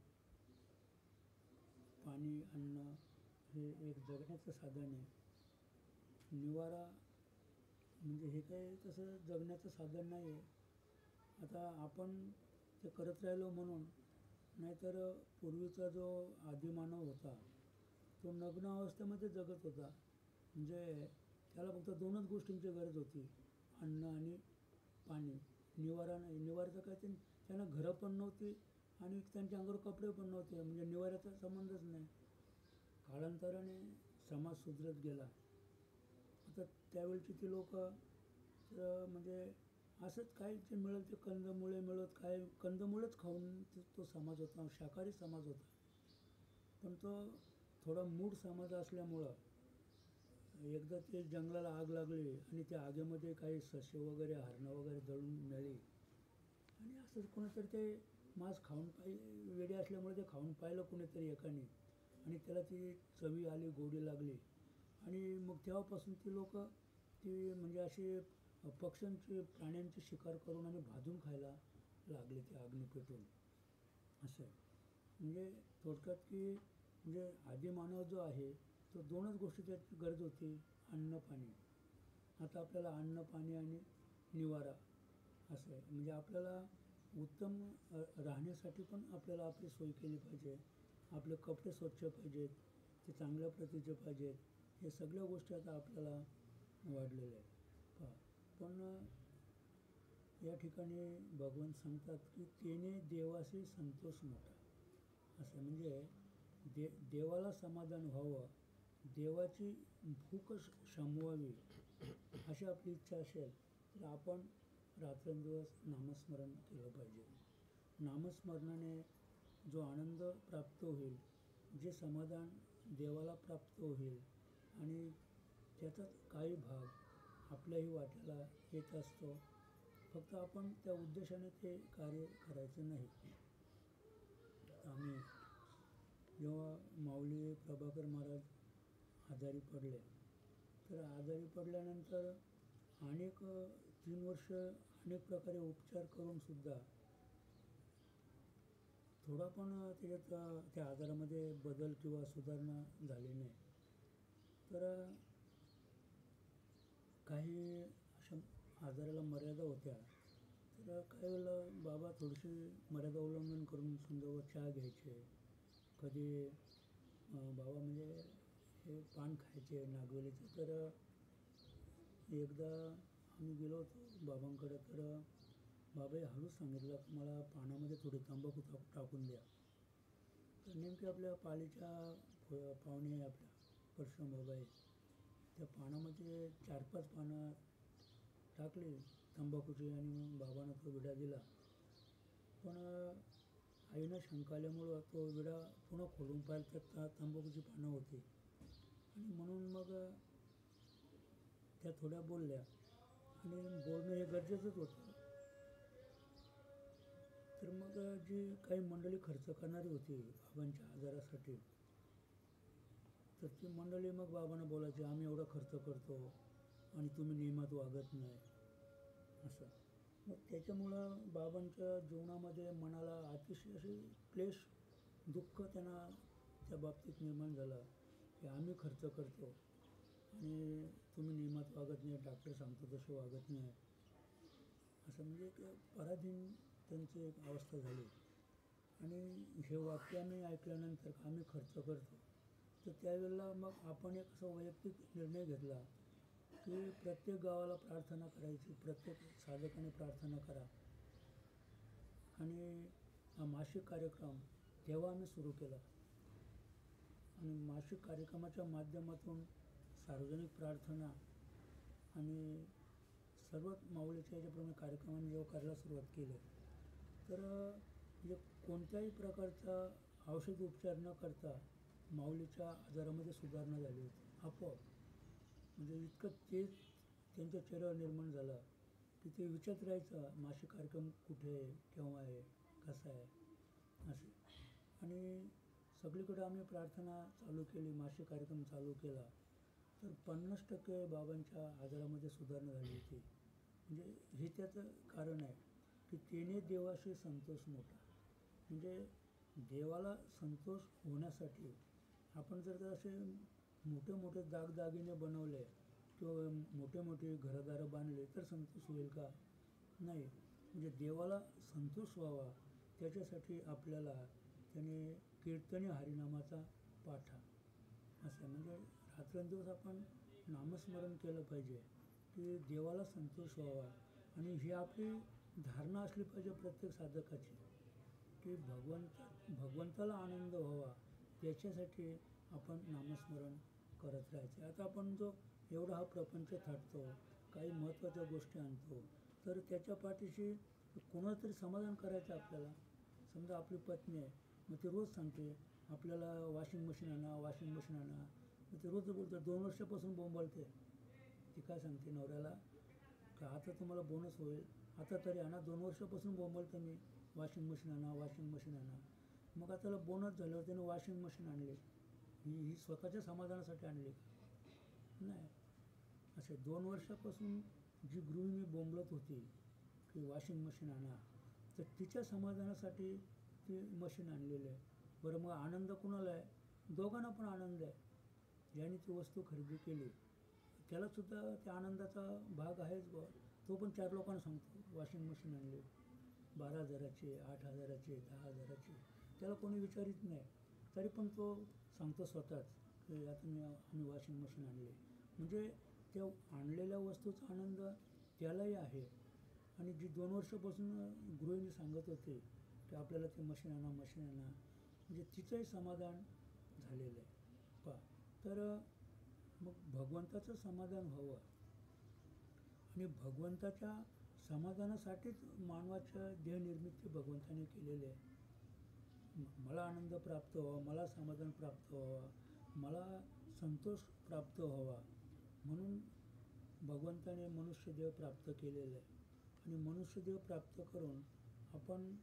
A: पाणी, अन्न हे एक जगण्याचं साधन आहे. निवारा म्हणजे हे काही तसं जगण्याचं साधन नाही आहे. आता आपण ते करत राहिलो म्हणून, नाहीतर पूर्वीचा जो आदिमानव होता तो नग्न अवस्थेमध्ये जगत होता. म्हणजे त्याला फक्त 2च गोष्टींची गरज होती, अन्न आणि पाणी. निवारा नाही. निवाऱ्याचं काय, त्यांना घरं पण नव्हती आणि त्यांच्या अंगावर कपडे पण नव्हते, म्हणजे निवाऱ्याचा संबंधच नाही. कालांतराने समाज सुधरत गेला. आता त्यावेळची ती लोक म्हणजे असंच काय जे मिळेल ते कंदमुळे मिळत, काय कंदमुळेच खाऊन तो समाज होता, शाकाहारी समाज होता. पण तो थोडा मूढ समाज असल्यामुळं एकदा ते जंगलाला आग लागली आणि त्या आगीमध्ये काही ससे वगैरे, हरणं वगैरे जळून मिळाली आणि असंच कोणीतरी ते मांस खाऊन वेडे असल्यामुळे ते खाऊन पाहिलं कुणीतरी एकाने आणि त्याला ती चवी आली, गोडी लागली आणि मग तेव्हापासून ती लोक ती म्हणजे अशी पक्ष्यांची, प्राण्यांची शिकार करून आणि भाजून खायला लागले ते अग्नी पेटून. असं आहे. म्हणजे थोडक्यात की म्हणजे आदिमानव जो आहे तो 2च गोष्टी त्याची गरज होती, अन्न, पाणी. आता आपल्याला अन्न, पाणी आणि निवारा असं आहे. म्हणजे आपल्याला उत्तम राहण्यासाठी पण आपल्याला आपली सोय केली पाहिजे. आपले कपडे स्वच्छ पाहिजेत, ते चांगल्या प्रतीचे पाहिजेत. हे सगळ्या गोष्टी आता आपल्याला वाढलेल्या आहेत. पण या ठिकाणी भगवान सांगतात की तेने देवाशी संतोष मोठा. असं म्हणजे देवाला समाधान व्हावं, देवाची भूक शमवावी अशी आपली इच्छा असेल तर आपण रात्रंदिवस नामस्मरण केलं पाहिजे. नामस्मरणाने जो आनंद प्राप्त होईल, जे समाधान देवाला प्राप्त होईल आणि त्याचाच काही भाग आपल्याही वाट्याला येत असतो. फक्त आपण त्या उद्देशाने ते कार्य करायचं नाही. आम्ही जेव्हा माऊली प्रभाकर महाराज आजारी पडले, तर आजारी पडल्यानंतर अनेक 3 वर्ष अनेक प्रकारे उपचार करूनसुद्धा थोडा पण त्याच्यात त्या आजारामध्ये बदल किंवा सुधारणा झाली नाही. तर काही अशा आजाराला मर्यादा होत्या. तर काही वेळेला बाबा थोडीशी मर्यादा उल्लंघन करून समजा चहा घ्यायचे. कधी बाबा म्हणजे हे पान खायचे नागवेलीचं. तर एकदा आम्ही गेलो होतो बाबांकडे. तर बाबाही हळूच सांगितलं की मला पानामध्ये थोडी तंबाखू टाकून द्या. तर नेमके आपल्या पालीच्या पाहुणे आपल्या परशुराम बाबा आहे, त्या पानामध्ये 4-5 पानं टाकली तंबाखूची आणि मग बाबांना तो विडा दिला. पण आईनं शंका आल्यामुळं तो विडा पुन्हा खोलून पाहिलं तर तंबाखूची पानं होती. आणि म्हणून मग त्या थोड्या बोलल्या आणि बोलणं हे गरजेचंच होतं. तर मग जी काही मंडळी खर्च करणारी होती बाबांच्या आजारासाठी, तर ती मंडळी मग बाबांना बोलायची आम्ही एवढा खर्च करतो आणि तुम्ही नियमात वागत नाही असं. मग त्याच्यामुळं बाबांच्या जीवनामध्ये मनाला अतिशय असे क्लेश दुःख त्यांना त्या बाबतीत निर्माण झालं की आम्ही खर्च करतो आणि तुम्ही नियमात वागत नाही, डॉक्टर सांगतो तसे वागत नाही असं. म्हणजे एक पराधीन त्यांची एक अवस्था झाली. आणि हे वाक्य आम्ही ऐकल्यानंतर आम्ही खर्च करतो, तर त्यावेळेला मग आपण एक असा वैयक्तिक निर्णय घेतला की प्रत्येक गावाला प्रार्थना करायची, प्रत्येक साधकाने प्रार्थना करा. आणि हा मासिक कार्यक्रम तेव्हा आम्ही सुरू केला. आणि मासिक कार्यक्रमाच्या माध्यमातून सार्वजनिक प्रार्थना आणि सर्वच माऊलीच्या याच्याप्रमाणे कार्यक्रमांनी जेव्हा करायला सुरुवात केली, तर म्हणजे कोणत्याही प्रकारचा औषध उपचार न करता माऊलीच्या आजारामध्ये सुधारणा झाली होती आपोआप. म्हणजे इतकं तेज त्यांच्या चेहऱ्यावर निर्माण झालं की ते विचारत राहायचं मासिक कार्यक्रम कुठे आहे, केव्हा आहे, कसा आहे असे. आणि सगळीकडे आम्ही प्रार्थना चालू केली, मासिक कार्यक्रम चालू केला. तर 50% बाबांच्या आजारामध्ये सुधारणा झाली होती. म्हणजे हे त्याचं कारण आहे की तेने देवाशी संतोष मोठा. म्हणजे देवाला संतोष होण्यासाठी आपण जर असे मोठे मोठे दागदागिने बनवले किंवा मोठे मोठे घरदारं बांधले तर संतोष होईल का? नाही. म्हणजे देवाला संतोष व्हावा त्याच्यासाठी आपल्याला त्याने कीर्तनी हरिनामाचा पाठा असं. म्हणजे रात्रंदिवस आपण नामस्मरण केलं पाहिजे की देवाला संतोष व्हावा. आणि ही आपली धारणा असली पाहिजे प्रत्येक साधकाची की भगवंताला आनंद व्हावा त्याच्यासाठी आपण नामस्मरण करत राहायचं. आता आपण जो एवढा हा प्रपंच थाटतो, काही महत्त्वाच्या गोष्टी आणतो, तर त्याच्या पाठीशी कोणाला तरी समाधान करायचं आपल्याला. समजा आपली पत्नी आहे, मग ती रोज सांगते आपल्याला वॉशिंग मशीन आणा, वॉशिंग मशीन आणा. मग ती रोज बोलते, 2 वर्षापासून बोंबलते. ती काय सांगते नवऱ्याला का आता तुम्हाला बोनस होईल, आता तरी आणा. 2 वर्षापासून बोंबलते मी वॉशिंग मशीन आणा, वॉशिंग मशीन आणा. मग आता त्याला बोनस झाल्यावर त्याने वॉशिंग मशीन आणली. ही स्वतःच्या समाधानासाठी आणली नाही. असे 2 वर्षापासून जी गृहिणी बोंबलत होती की वॉशिंग मशीन आणा, तर तिच्या समाधानासाठी ती मशीन आणलेली आहे. बरं मग आनंद कुणाला आहे? दोघांना पण आनंद आहे. ज्याने ती वस्तू खरेदी केली त्यालासुद्धा त्या आनंदाचा भाग आहेच बुवा. तो पण 4 लोकांना सांगतो वॉशिंग मशीन आणली, 12,000ची, 8,000ची, 10,000ची. त्याला कोणी विचारित नाही, तरी पण तो सांगतो स्वतःच की आता आम्ही वॉशिंग मशीन आणली. म्हणजे त्या आणलेल्या वस्तूचा आनंद त्यालाही आहे. आणि जी 2 वर्षापासून गृहिणी सांगत होती की आपल्याला ते मशीन आणा, मशीन आणा, म्हणजे तिचंही समाधान झालेलं आहे पहा. तर मग भगवंताचं समाधान व्हावं आणि भगवंताच्या समाधानासाठीच मानवाच्या देहनिर्मिती भगवंताने केलेली आहे. मला आनंद प्राप्त व्हावा, मला समाधान प्राप्त व्हावा, मला संतोष प्राप्त व्हावा म्हणून भगवंताने मनुष्यदेह प्राप्त केलेलं आहे. आणि मनुष्यदेह प्राप्त करून आपण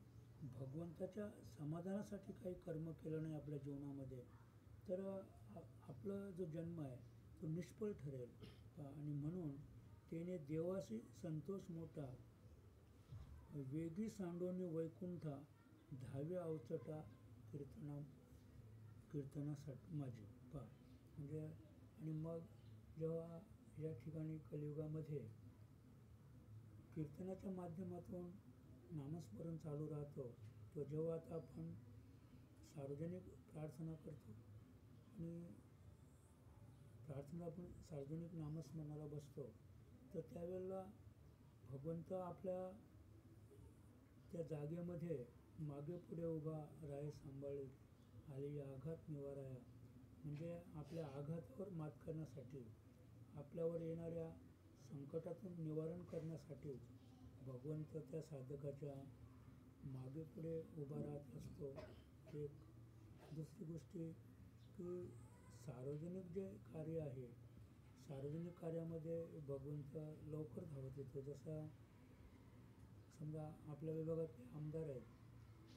A: भगवंताच्या समाधानासाठी काही कर्म केलं नाही आपल्या जीवनामध्ये, तर आपला जो जन्म आहे तो निष्फळ ठरेल. आणि म्हणून तेने देवासी संतोष मोठा, वेगी सांडोनी वैकुंठा, धावे अवचटा कीर्तनासाठी माझी पा म्हणजे. आणि मग जेव्हा या ठिकाणी कलियुगामध्ये कीर्तनाच्या माध्यमातून नामस्मरण चालू राहतो, तो जेव्हा आता आपण सार्वजनिक प्रार्थना करतो आणि आपण सार्वजनिक नामस्मरणाला बसतो, तर त्यावेळेला भगवंत आपल्या त्या जागेमध्ये मागे पुढे उभा राय सांभाळी आली आघात निवाराया, म्हणजे आपल्या आघातावर मात करण्यासाठी, आपल्यावर येणाऱ्या संकटातून निवारण करण्यासाठी भगवंत त्या साधकाच्या मागे पुढे उभा राहत असतो. एक दुसरी गोष्टी की सार्वजनिक जे कार्य आहे, सार्वजनिक कार्यामध्ये भगवंत लवकर धावत येतो. जसा समजा आपल्या विभागातले आमदार आहेत,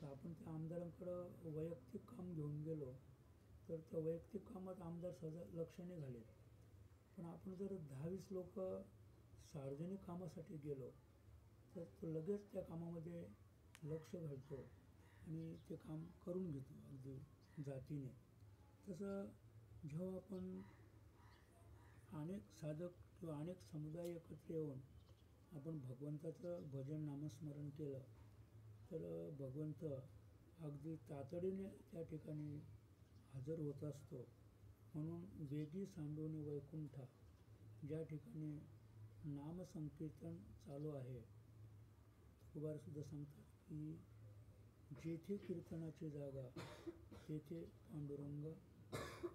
A: तर आपण त्या आमदारांकडं वैयक्तिक काम घेऊन गेलो तर त्या वैयक्तिक कामात आमदार सहजा लक्ष नाही घालेत. पण आपण जर 10-20 लोक सार्वजनिक कामासाठी गेलो तर तो लगेच त्या कामामध्ये लक्ष घालतो आणि ते काम करून घेतो अगदी जातीने. तसं जेव्हा आपण अनेक साधक किंवा अनेक समुदाय एकत्र येऊन आपण भगवंताचं भजन नामस्मरण केलं तर भगवंत अगदी तातडीने त्या ठिकाणी हजर होत असतो. म्हणून वेगी सांडोनी वैकुंठा, ज्या ठिकाणी नामसंकीर्तन चालू आहे, तुकोबारसुद्धा सांगतात की जेथे कीर्तनाची जागा तेथे पांडुरंग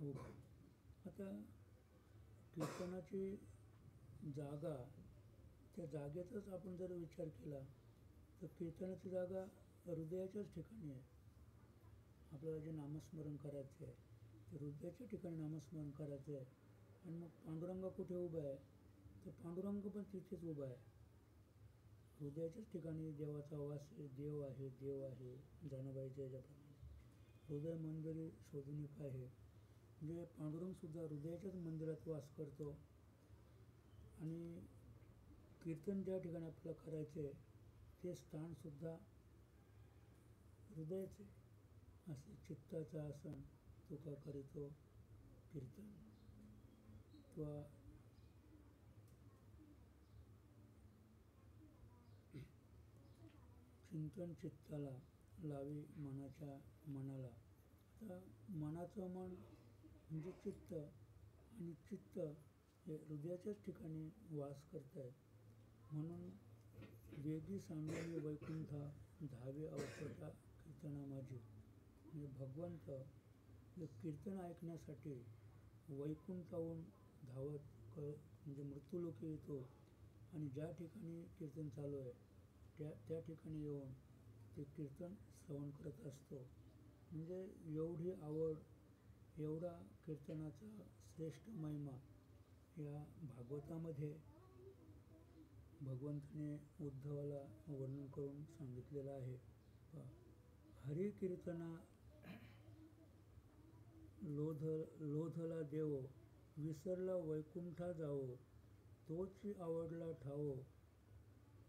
A: उभा. आता कीर्तनाची जागा, त्या जागेचाच आपण जर विचार केला तर कीर्तनाची जागा हृदयाच्याच ठिकाणी आहे. आपल्याला जे नामस्मरण करायचं आहे ते हृदयाच्या ठिकाणी नामस्मरण करायचं आहे. आणि मग पांडुरंग कुठे उभा आहे, तर पांडुरंग पण तिथेच उभा आहे, हृदयाच्याच ठिकाणी देवाचा वास आहे. देव आहे, देव आहे, जनाबाईच्या याच्याप्रमाणे हृदय मंदिरी शोधून पाहे, म्हणजे पांडुरंगसुद्धा हृदयाच्याच मंदिरात वास करतो. आणि कीर्तन ज्या ठिकाणी आपल्याला करायचे ते स्थानसुद्धा हृदयाचे. असे चित्ताचं आसन तुका करीतो कीर्तन, किंवा चिंतन चित्ताला लावी मनाच्या मनाला. आता मनाचं मन म्हणजे चित्त, आणि चित्त हे हृदयाच्याच ठिकाणी वास करत आहे. म्हणून वेगी सांडोनी वैकुंठा, धावे अवचटा कीर्तना माझी. म्हणजे भगवंत हे कीर्तन ऐकण्यासाठी वैकुंठाहून धावत म्हणजे मृत्यूलोकी येतो, आणि ज्या ठिकाणी कीर्तन चालू आहे त्या ठिकाणी येऊन ते कीर्तन श्रवण करत असतो. म्हणजे एवढी आवड, एवढा कीर्तनाचा श्रेष्ठ महिमा या भागवतामध्ये भगवंताने उद्धवाला वर्णन करून सांगितलेलं आहे. हरी कीर्तना लोधला देवो, विसरला वैकुंठा जावो, तोची आवडला ठावो,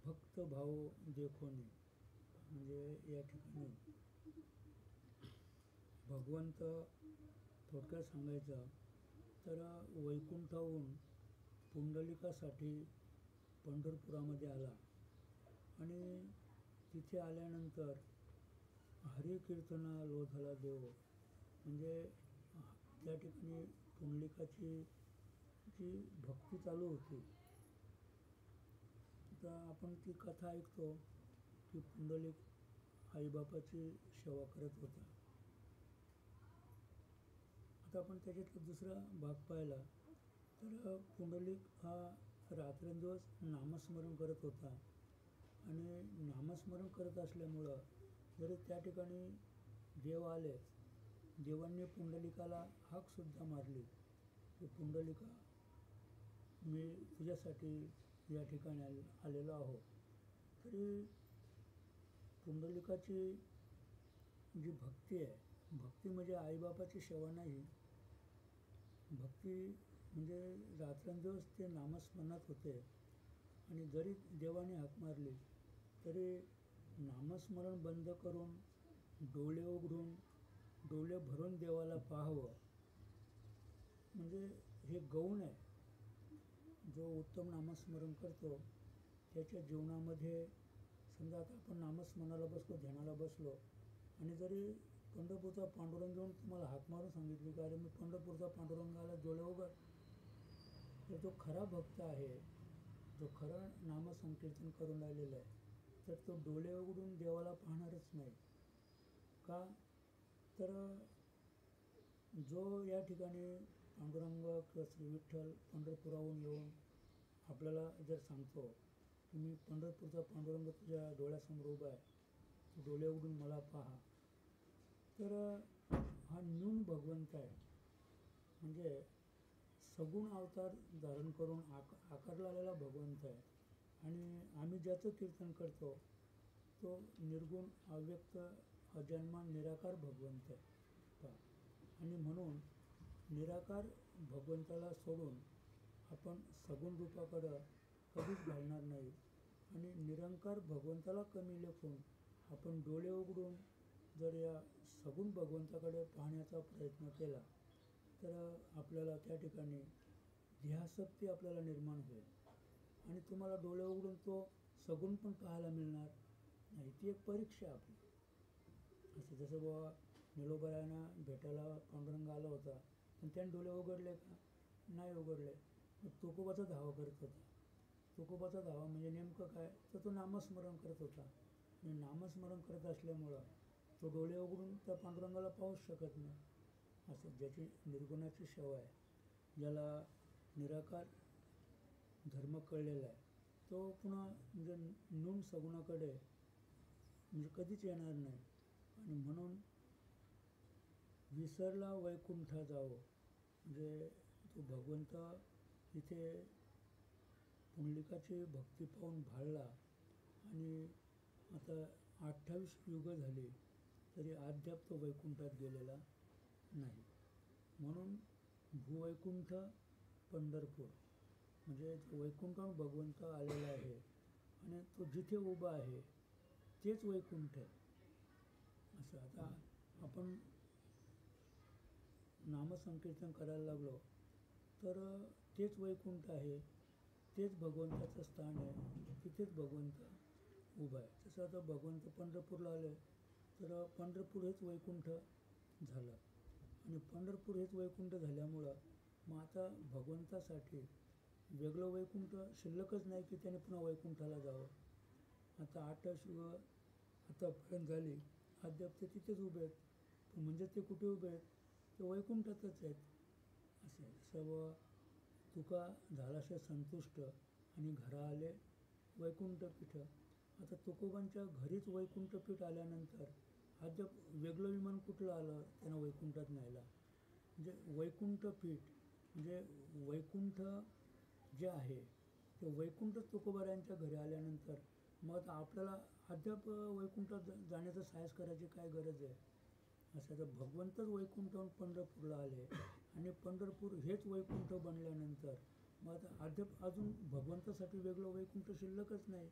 A: भक्त भावो देखोनी. म्हणजे या ठिकाणी भगवंत थोडक्यात सांगायचं तर वैकुंठाहून पुंडलिकासाठी पंढरपुरामध्ये आला, आणि तिथे आल्यानंतर हरी कीर्तना लोधला देव, म्हणजे त्या ठिकाणी पुंडलिकाची जी भक्ती चालू होती. तर आपण ती कथा ऐकतो की पुंडलिक आईबापाची सेवा करत होता. आता आपण त्याच्यातला दुसरा भाग पाहिला तर पुंडलिक हा रात्रंदिवस नामस्मरण करत होता, आणि नामस्मरण करत असल्यामुळं जरी त्या ठिकाणी देव आले, देवांनी पुंडलिकाला हाकसुद्धा मारली की पुंडलिका, मी तुझ्यासाठी या ठिकाणी आलेलो आहो. तरी पुंडलिकाची जी भक्ती आहे, भक्ती म्हणजे आईबापाची सेवा नाही, भक्ती म्हणजे रात्रंदिवस ते नामस्मरणात होते, आणि जरी देवाने हाक मारली तरी नामस्मरण बंद करून डोळे उघडून डोळे भरून देवाला पाहावं म्हणजे हे गौण आहे. जो उत्तम नामस्मरण करतो त्याच्या जीवनामध्ये समजा आता आपण नामस्मरणाला बसलो, ध्यानाला बसलो आणि जरी पंढरपूरचा पांडुरंग घेऊन तुम्हाला हाक मारून सांगितली का अरे मी पंढरपूरचा पांडुरंगाला डोळे उघड, तर जो खरा भक्त आहे, जो खरं नामसंकीर्तन करून राहिलेला आहे, तर तो डोळे उघडून देवाला पाहणारच नाही. का तर जो या ठिकाणी पांडुरंग किंवा श्री विठ्ठल पंढरपुराहून येऊन आपल्याला जर सांगतो की मी पंढरपूरचा पांडुरंग तुझ्या डोळ्यासमोर उभा आहे, तू डोळे उघडून मला पहा, तर हा न्यून भगवंत आहे. म्हणजे सगुण अवतार धारण करून आकारला आलेला भगवंत आहे. आणि आम्ही ज्याचं कीर्तन करतो तो निर्गुण अव्यक्त अजन्मा निराकार भगवंत आहे. आणि म्हणून निराकार भगवंताला सोडून आपण सगुण रूपाकडं कधीच घालणार नाही. आणि निरंकार भगवंताला कमी लेखून आपण डोळे उघडून जर या सगुण भगवंताकडे पाहण्याचा प्रयत्न केला तर आपल्याला त्या ठिकाणी ध्येयासक्ती आपल्याला निर्माण होईल आणि तुम्हाला डोळे उघडून तो सगुण पण पाहायला मिळणार नाही. ती एक परीक्षा आपली. असं जसं बाबा निलोबरायांना भेटायला पांडुरंग आला होता पण त्याने डोळे उघडले का? नाही उघडले. मग तुकोबाचा धावा करत होता. तुकोबाचा धावा म्हणजे नेमकं काय, तर तो नामस्मरण करत होता. आणि नामस्मरण करत असल्यामुळं तो डोळे उघडून त्या पांडुरंगाला पाहूच शकत नाही. असं ज्याची निर्गुणाची सेवा आहे, ज्याला निराकार धर्म कळलेला आहे, तो पुन्हा म्हणजे न्यून सगुणाकडे म्हणजे कधीच येणार नाही. आणि म्हणून विसरला वैकुंठा जावो, म्हणजे तो भगवंत इथे पुंडलिकाची भक्ती पाहून भाळला आणि आता 28 युग झाली तरी अद्याप तो वैकुंठात गेलेला नाही. म्हणून भूवैकुंठ पंढरपूर म्हणजे वैकुंठाहून भगवंत आलेला आहे आणि तो जिथे उभा आहे तेच वैकुंठ आहे. असं आता आपण नामसंकीर्तन करायला लागलो तर तेच वैकुंठ आहे, तेच भगवंताचं स्थान आहे, तिथेच भगवंत उभा आहे. तसं आता भगवंत पंढरपूरला आले तर पंढरपूर हेच वैकुंठ झालं आणि पंढरपूर हेच वैकुंठ झाल्यामुळं मग आता भगवंतासाठी वेगळं वैकुंठ शिल्लकच नाही की त्याने पुन्हा वैकुंठाला जावं. आता 28 युग आतापर्यंत झाली, अद्याप ते तिथेच उभे आहेत. पण म्हणजे ते कुठे उभे आहेत, ते वैकुंठातच आहेत. असे सर्व तुका झालाशे संतुष्ट आणि घरा आले वैकुंठपीठ. आता तुकोबांच्या घरीच वैकुंठपीठ आल्यानंतर अद्याप वेगळं विमान कुठलं आलं त्यांना वैकुंठात न्यायला. म्हणजे वैकुंठपीठ म्हणजे वैकुंठ जे आहे ते वैकुंठ तुकोबारायांच्या घरी आल्यानंतर मग आता आपल्याला अद्याप वैकुंठात जाण्याचं साहस करायची काय गरज आहे. असं तर भगवंतच वैकुंठाहून पंढरपूरला आले आणि पंढरपूर हेच वैकुंठ बनल्यानंतर मग आता अद्याप अजून भगवंतासाठी वेगळं वैकुंठ शिल्लकच नाही.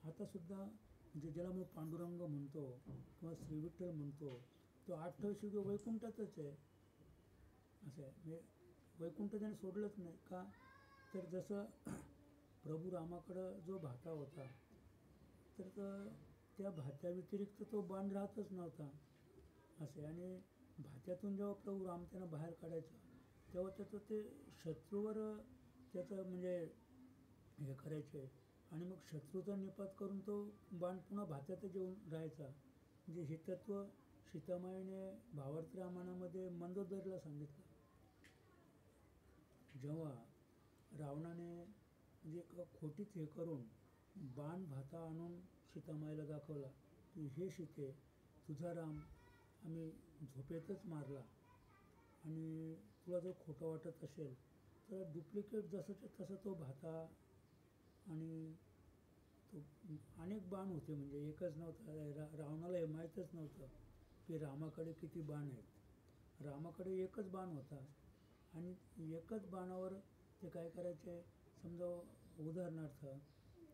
A: आतासुद्धा म्हणजे ज्याला मग पांडुरंग म्हणतो किंवा श्री विठ्ठल म्हणतो तो 28 युग वैकुंठातच आहे. असं आहे म्हणजे वैकुंठ त्याने सोडलंच नाही. का तर जसं प्रभू रामाकडं जो भाता होता तर त्या भात्याव्यतिरिक्त तो बाण राहतच नव्हता. असे आणि भात्यातून जेव्हा प्रभू राम त्यांना बाहेर काढायचा तेव्हा त्याचं ते शत्रूवर त्याचं म्हणजे हे करायचे आणि मग शत्रूचा निपात करून तो बाण पुन्हा भात्यातच येऊन राहायचा. म्हणजे हे तत्व सीतामाईने भावार्थ रामायणामध्ये मंदोदरीला सांगितलं. जेव्हा रावणाने म्हणजे एक खोटीच हे करून बाण भाता आणून सीतामाईला दाखवला की हे सीते तुझा राम आम्ही झोपेतच मारला आणि तुला जर खोटं वाटत असेल तर डुप्लिकेट जसंच्या तसं तो भाता आणि तो अनेक बाण होते म्हणजे एकच नव्हता. रावणाला हे माहीतच नव्हतं की रामाकडे किती बाण आहेत. रामाकडे एकच बाण होता आणि एकच बाणावर ते काय करायचे समजा उदाहरणार्थ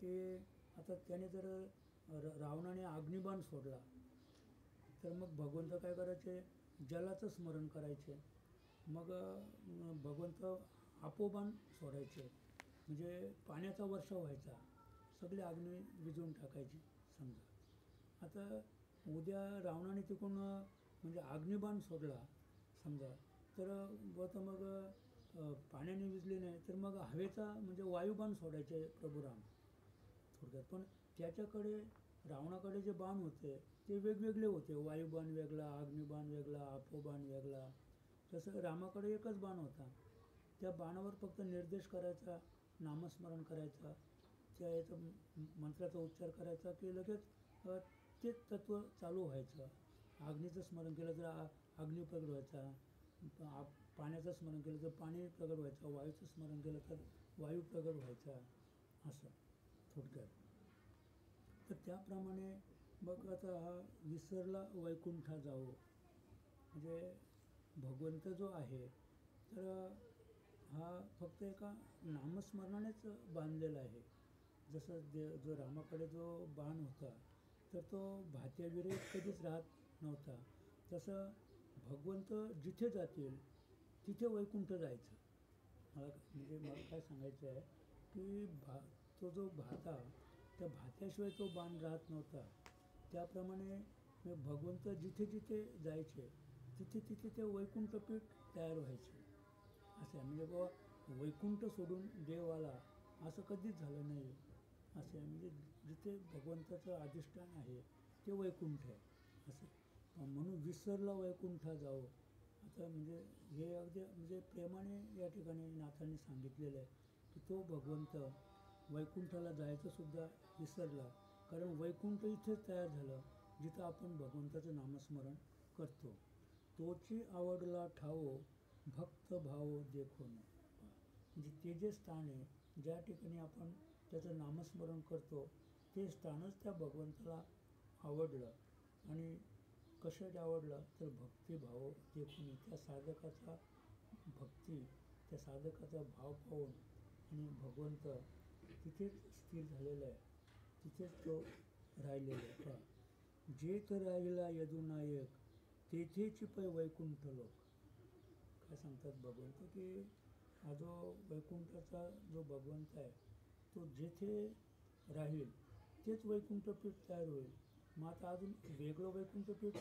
A: की आता त्याने जर रावणाने अग्निबाण सोडला तर मग भगवंत काय करायचे, जलाचं स्मरण करायचे. मग भगवंत आपोबाण सोडायचे, म्हणजे पाण्याचा वर्षाव व्हायचा, सगळी अग्नी विझवून टाकायची समजा. आता उद्या रावणाने तिकडून म्हणजे अग्निबाण सोडला समजा, तर आता मग पाण्याने विजले नाही तर मग हवेचा म्हणजे वायुबाण सोडायचे प्रभू राम थोडक्यात. पण त्याच्याकडे रावणाकडे जे बाण होते ते वेगवेगळे होते, वायुबाण वेगळा, अग्निबाण वेगळा, आपोबाण वेगळा. तसं रामाकडे एकच बाण होता, त्या बाणावर फक्त निर्देश करायचा, नामस्मरण करायचा, त्या याचं मंत्राचा उच्चार करायचा की लगेच तेच तत्त्व चालू व्हायचं. अग्नीचं स्मरण केलं तर अग्नी प्रगट व्हायचा, पाण्याचं स्मरण केलं तर पाणी प्रगट व्हायचं, वायूचं स्मरण केलं तर वायू प्रगट व्हायचा, असं थोडक्यात. तर त्याप्रमाणे मग आता हा विसरला वैकुंठा जाओ, म्हणजे भगवंत जो आहे तर हा फक्त एका नामस्मरणानेच बांधलेला आहे. जसं जो रामाकडे जो बाण होता तर तो भात्याविरहित कधीच राहत नव्हता, तसं भगवंत जिथे जातील तिथे वैकुंठ जायचं. मला काय सांगायचं आहे की तो जो भाता, त्या भात्याशिवाय तो बाण राहत नव्हता. त्याप्रमाणे भगवंत जिथे जिथे जायचे तिथे तिथे ते वैकुंठपीठ तयार व्हायचे. असं आहे, म्हणजे बाबा वैकुंठ सोडून देव आला असं कधीच झालं नाही. असं आहे, म्हणजे जिथे भगवंताचं अधिष्ठान आहे ते वैकुंठ आहे असं. म्हणून विसरला वैकुंठा जाओ. आता म्हणजे हे अगदी म्हणजे प्रेमाने या ठिकाणी नाथांनी सांगितलेलं आहे की तो भगवंत वैकुंठाला जायचं सुद्धा विसरला, कारण वैकुंठ इथेच तयार झालं जिथं आपण भगवंताचं नामस्मरण करतो. तोची आवडला ठावो भक्त भावो देखो न. म्हणजे ते जे स्थान आहे ज्या ठिकाणी आपण त्याचं नामस्मरण करतो ते स्थानच त्या भगवंताला आवडलं. आणि कशासाठी आवडलं तर भक्तिभाव देखून, त्या साधकाचा भक्ती, त्या साधकाचा भाव पाहून आणि भगवंत तिथेच स्थिर झालेला आहे, तिथेच तो राहिलेला आहे. जेथ राहिला यदुनायक तेथेची पै वैकुंठ लोक. काय सांगतात भगवंत की हा जो वैकुंठाचा जो भगवंत आहे तो जेथे राहील तेच वैकुंठपीठ तयार होईल. मग आता अजून वेगळं वैकुंठपीठ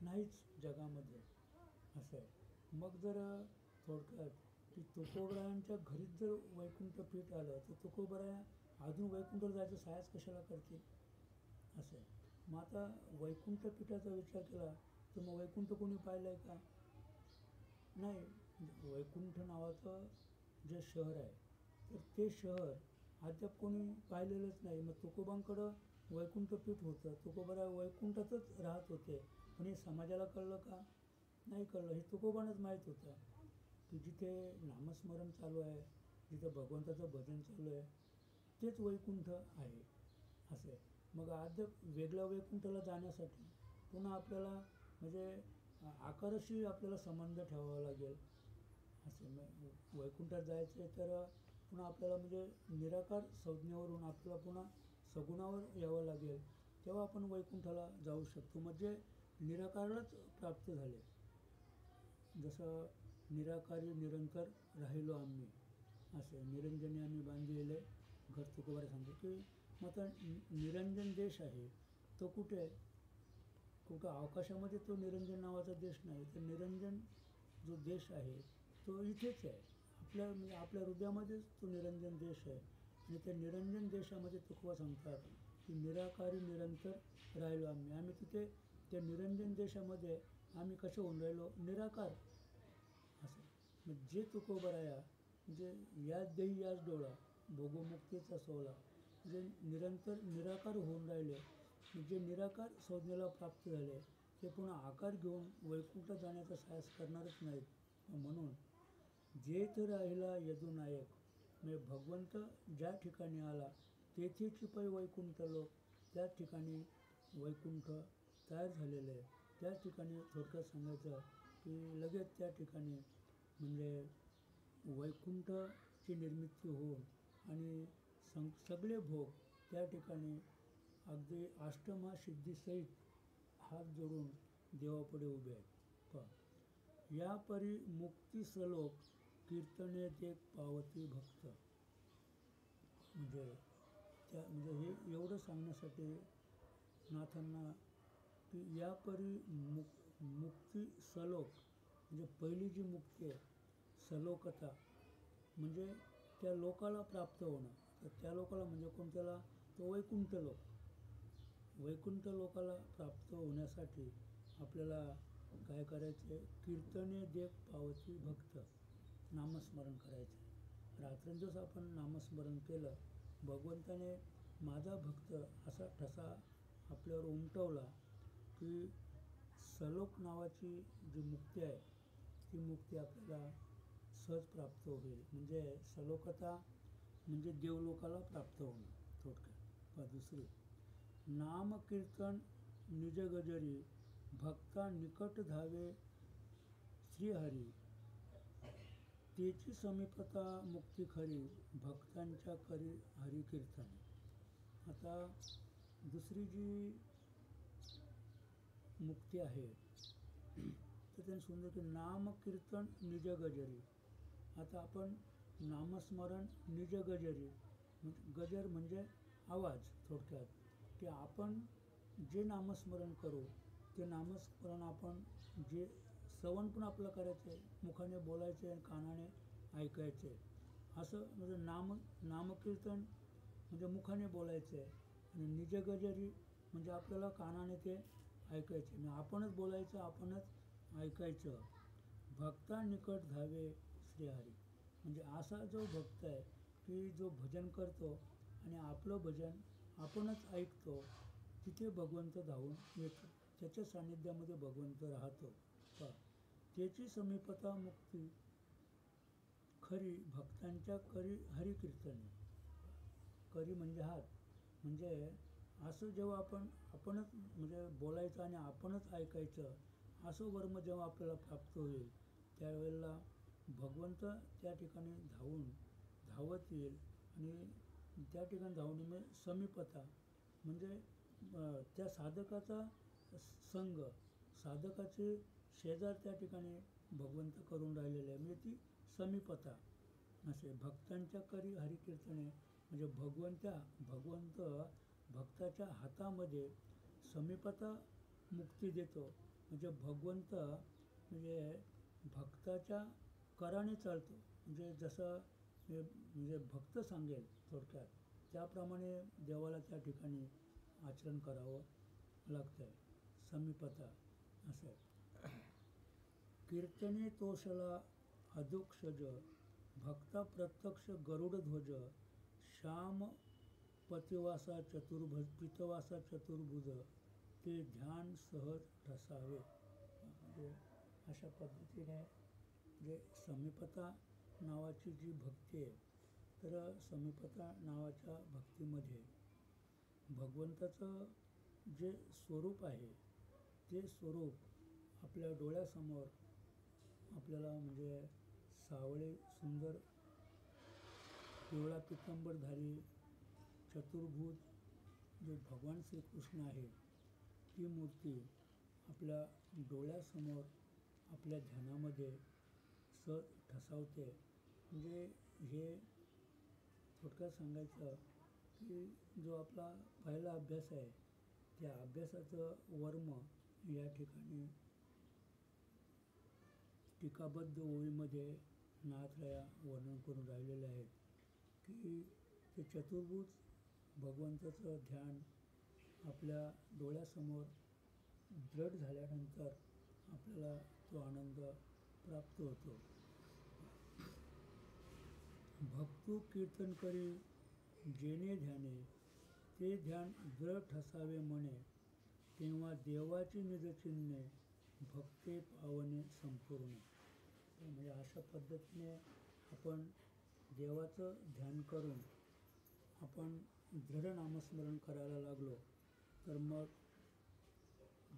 A: नाहीच जगामध्ये, असं आहे. मग जर थोडक्यात की तुकोबरायांच्या घरीच जर वैकुंठपीठ आलं तर तुकोबराया अजून वैकुंठावर जायचं साहस कशाला करतील, असं आहे. मग आता वैकुंठपीठाचा विचार केला तर मग वैकुंठ कोणी पाहिलं आहे का? नाही. वैकुंठ नावाचं जे शहर आहे तर ते शहर अद्याप कोणी पाहिलेलंच नाही. मग तुकोबांकडं वैकुंठपीठ होतं, तुकोबरा वैकुंठातच राहत होते, पण हे समाजाला कळलं का? नाही कळलं. हे तुकोबांनाच माहीत होतं की जिथे नामस्मरण चालू आहे, जिथे भगवंताचं भजन चालू आहे तेच वैकुंठ आहे, असं आहे. मग अद्याप वेगळ्या वैकुंठाला जाण्यासाठी पुन्हा आपल्याला म्हणजे आकाराशी आपल्याला संबंध ठेवावा लागेल, असे. मग वैकुंठात जायचं आहे तर पुन्हा आपल्याला म्हणजे निराकार संज्ञेवरून आपल्याला पुन्हा सगुणावर यावं लागेल, तेव्हा आपण वैकुंठाला जाऊ शकतो. म्हणजे निराकारालाच प्राप्त झाले. जसं निराकारी निरंतर राहिलो आम्ही, असे निरंजनी आम्ही बांधलेले घर. तुकोबारा सांगतो की मग आता निरंजन देश आहे तो कुठे आहे? कुठं आकाशामध्ये तो निरंजन नावाचा देश नाही, तर निरंजन जो देश आहे तो इथेच आहे, म्हणजे आपल्या हृदयामध्येच तो निरंजन देश आहे. आणि त्या निरंजन देशामध्ये तुकोबा सांगतात की निराकारी निरंतर राहिलो आम्ही तिथे त्या निरंजन देशामध्ये आम्ही कसे होऊन राहिलो? निराकार, असं. मग जे तुकोबराया म्हणजे याच देही याच डोळा भोगोमुक्तीचा सोहळा, जे निरंतर निराकार होऊन राहिले, जे निराकार संज्ञेला प्राप्त झाले ते पुन्हा आकार घेऊन वैकुंठात जाण्याचा साहस करणारच नाहीत. म्हणून जेथ राहिला यदुनायक, म्हणजे भगवंत ज्या ठिकाणी आला तेथेची पै वैकुंठ लोक, त्याच ठिकाणी वैकुंठ तयार झालेलं आहे. त्याच ठिकाणी थोडक्यात सांगायचं की लगेच त्या ठिकाणी म्हणजे वैकुंठाची निर्मिती होऊन आणि सगळे भोग त्या ठिकाणी अगदी अष्टमासिद्धीसहित हात जोडून देवापुढे उभे आहेत. पहा, या परी मुक्ती सलोक कीर्तने ते पावती भक्त. म्हणजे हे एवढं सांगण्यासाठी नाथांना की या परी मुक्ती सलोक म्हणजे पहिली जी मुक्ती आहे सलोकता म्हणजे त्या लोकाला प्राप्त होणं. तर त्या लोकाला म्हणजे कोणत्याला? तो वैकुंठ लोक. वैकुंठ लोकाला प्राप्त होण्यासाठी आपल्याला काय करायचे? कीर्तने देख पावती भक्त, नामस्मरण करायचे. रात्रंदिवस आपण नामस्मरण केलं, भगवंताने माझा भक्त असा ठसा आपल्यावर उमटवला की सलोक नावाची जी मुक्ती आहे ती मुक्ती आपल्याला सहज प्राप्त होईल. म्हणजे सलोकता म्हणजे देवलोकाला प्राप्त होणं थोडक्यात. दुसरी, नाम कीर्तन निज गजरी भक्ता निकट धावे श्रीहरी, तेची समीपता मुक्ती खरी भक्तांच्या करी हरिकीर्तन. आता दुसरी जी मुक्ती आहे तर त्यांनी सुंदर की नाम कीर्तन निज गजरी. आता आपण नामस्मरण निज गजरी, गजर म्हणजे आवाज थोडक्यात, की आपण जे नामस्मरण करू ते नामस्मरण आपण जे श्रवण पण आपलं करायचं आहे, मुखाने बोलायचे आणि कानाने ऐकायचे. असं म्हणजे नामकीर्तन म्हणजे मुखाने बोलायचं आहे आणि निज गजरी म्हणजे आपल्याला कानाने ते ऐकायचे आणि आपणच बोलायचं, आपणच ऐकायचं. भक्ता निकट धावे श्रीहरी म्हणजे असा जो भक्त आहे की जो भजन करतो आणि आपलं भजन आपणच ऐकतो, तिथे भगवंत धावून येतो, त्याच्या सान्निध्यामध्ये भगवंत राहतो. त्याची समीपता मुक्ती खरी भक्तांच्या करी हरिकीर्तनी. करी म्हणजे हात. म्हणजे असं जेव्हा आपणच म्हणजे बोलायचं आणि आपणच ऐकायचं असं वर्म जेव्हा आपल्याला प्राप्त होईल त्यावेळेला भगवंत त्या ठिकाणी धावत येईल आणि त्या ठिकाणी धावून म्हणजे समीपता म्हणजे त्या साधकाचा संग, साधकाचे शेजार त्या ठिकाणी भगवंत करून राहिलेले आहे, म्हणजे ती समीपता असे. भक्तांच्या करी हरिकीर्तने म्हणजे भगवंत भक्ताच्या हातामध्ये समीपता मुक्ती देतो. म्हणजे भगवंत म्हणजे भक्ताच्या कराने चालतो. म्हणजे जसं म्हणजे भक्त सांगेल थोडक्यात त्याप्रमाणे देवाला त्या ठिकाणी आचरण करावं लागतं आहे. समीपता असं आहे. कीर्तने तोषला अधोक्षज भक्ता प्रत्यक्ष गरुडध्वज श्याम पतिवासा चतुर्भुज ते ध्यान सहज ठसावे. म्हणजे अशा पद्धतीने जे समीपता नावाची जी भक्ती आहे तर समीपता नावाच्या भक्तीमध्ये भगवंताचं जे स्वरूप आहे ते स्वरूप आपल्या डोळ्यासमोर आपल्याला म्हणजे सावळे सुंदर पिवळा पितांबरधारी चतुर्भुज जे भगवान श्रीकृष्ण आहे ती मूर्ती आपल्या डोळ्यासमोर आपल्या ध्यानामध्ये ठसावते. म्हणजे हे थोडक्यात सांगायचं की जो आपला पहिला अभ्यास आहे त्या अभ्यासाचं वर्म या ठिकाणी टीकाबद्ध ओळीमध्ये नाथराया वर्णन करून राहिलेले आहेत की ते चतुर्भुज भगवंताचं ध्यान आपल्या डोळ्यासमोर दृढ झाल्यानंतर आपल्याला तो आनंद प्राप्त होतो. भक्तू कीर्तन करी जेणे ध्याने ते ध्यान दृढ ठसावे मने तेव्हा देवाची निजचिन्हे भक्ते पावने संपूर्ण. म्हणजे अशा पद्धतीने आपण देवाचं ध्यान करून आपण दृढ नामस्मरण करायला लागलो तर मग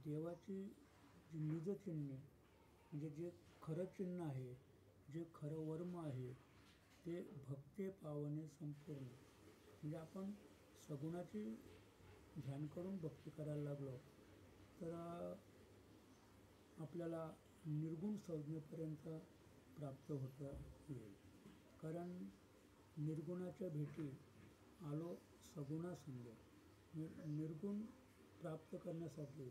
A: देवाची जी निजचिन्हे म्हणजे जे खरं चिन्ह आहे, जे खरं वर्म आहे ते भक्ते पावने संपूर्ण. म्हणजे आपण सगुणाची ध्यान करून भक्ती करायला लागलो तर आपल्याला निर्गुण संज्ञेपर्यंत प्राप्त होता येईल. कारण निर्गुणाच्या भेटी आलो सगुणासंग. निर्गुण प्राप्त करण्यासाठी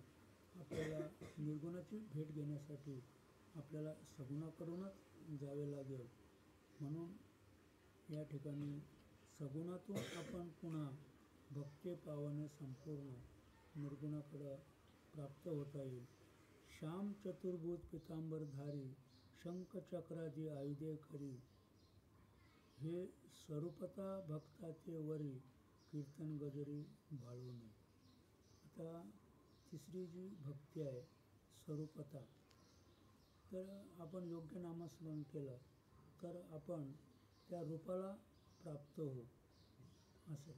A: आपल्याला निर्गुणाची भेट घेण्यासाठी आपल्याला सगुणाकडूनच जावे लागेल. म्हणून या ठिकाणी सगुणातून आपण पुन्हा भक्ती पावने संपूर्ण निर्गुणाकडं प्राप्त होता येईल. श्याम चतुर्भुज पितांबरधारी शंखचक्रादी आयुधे करी हे स्वरूपता भक्ता ते वरी कीर्तन गजरी भाळू नये. आता तिसरी जी भक्ती आहे स्वरूपता, तर आपण योग्य नामस्मरण केलं तर आपण त्या रूपाला प्राप्त होऊ. असं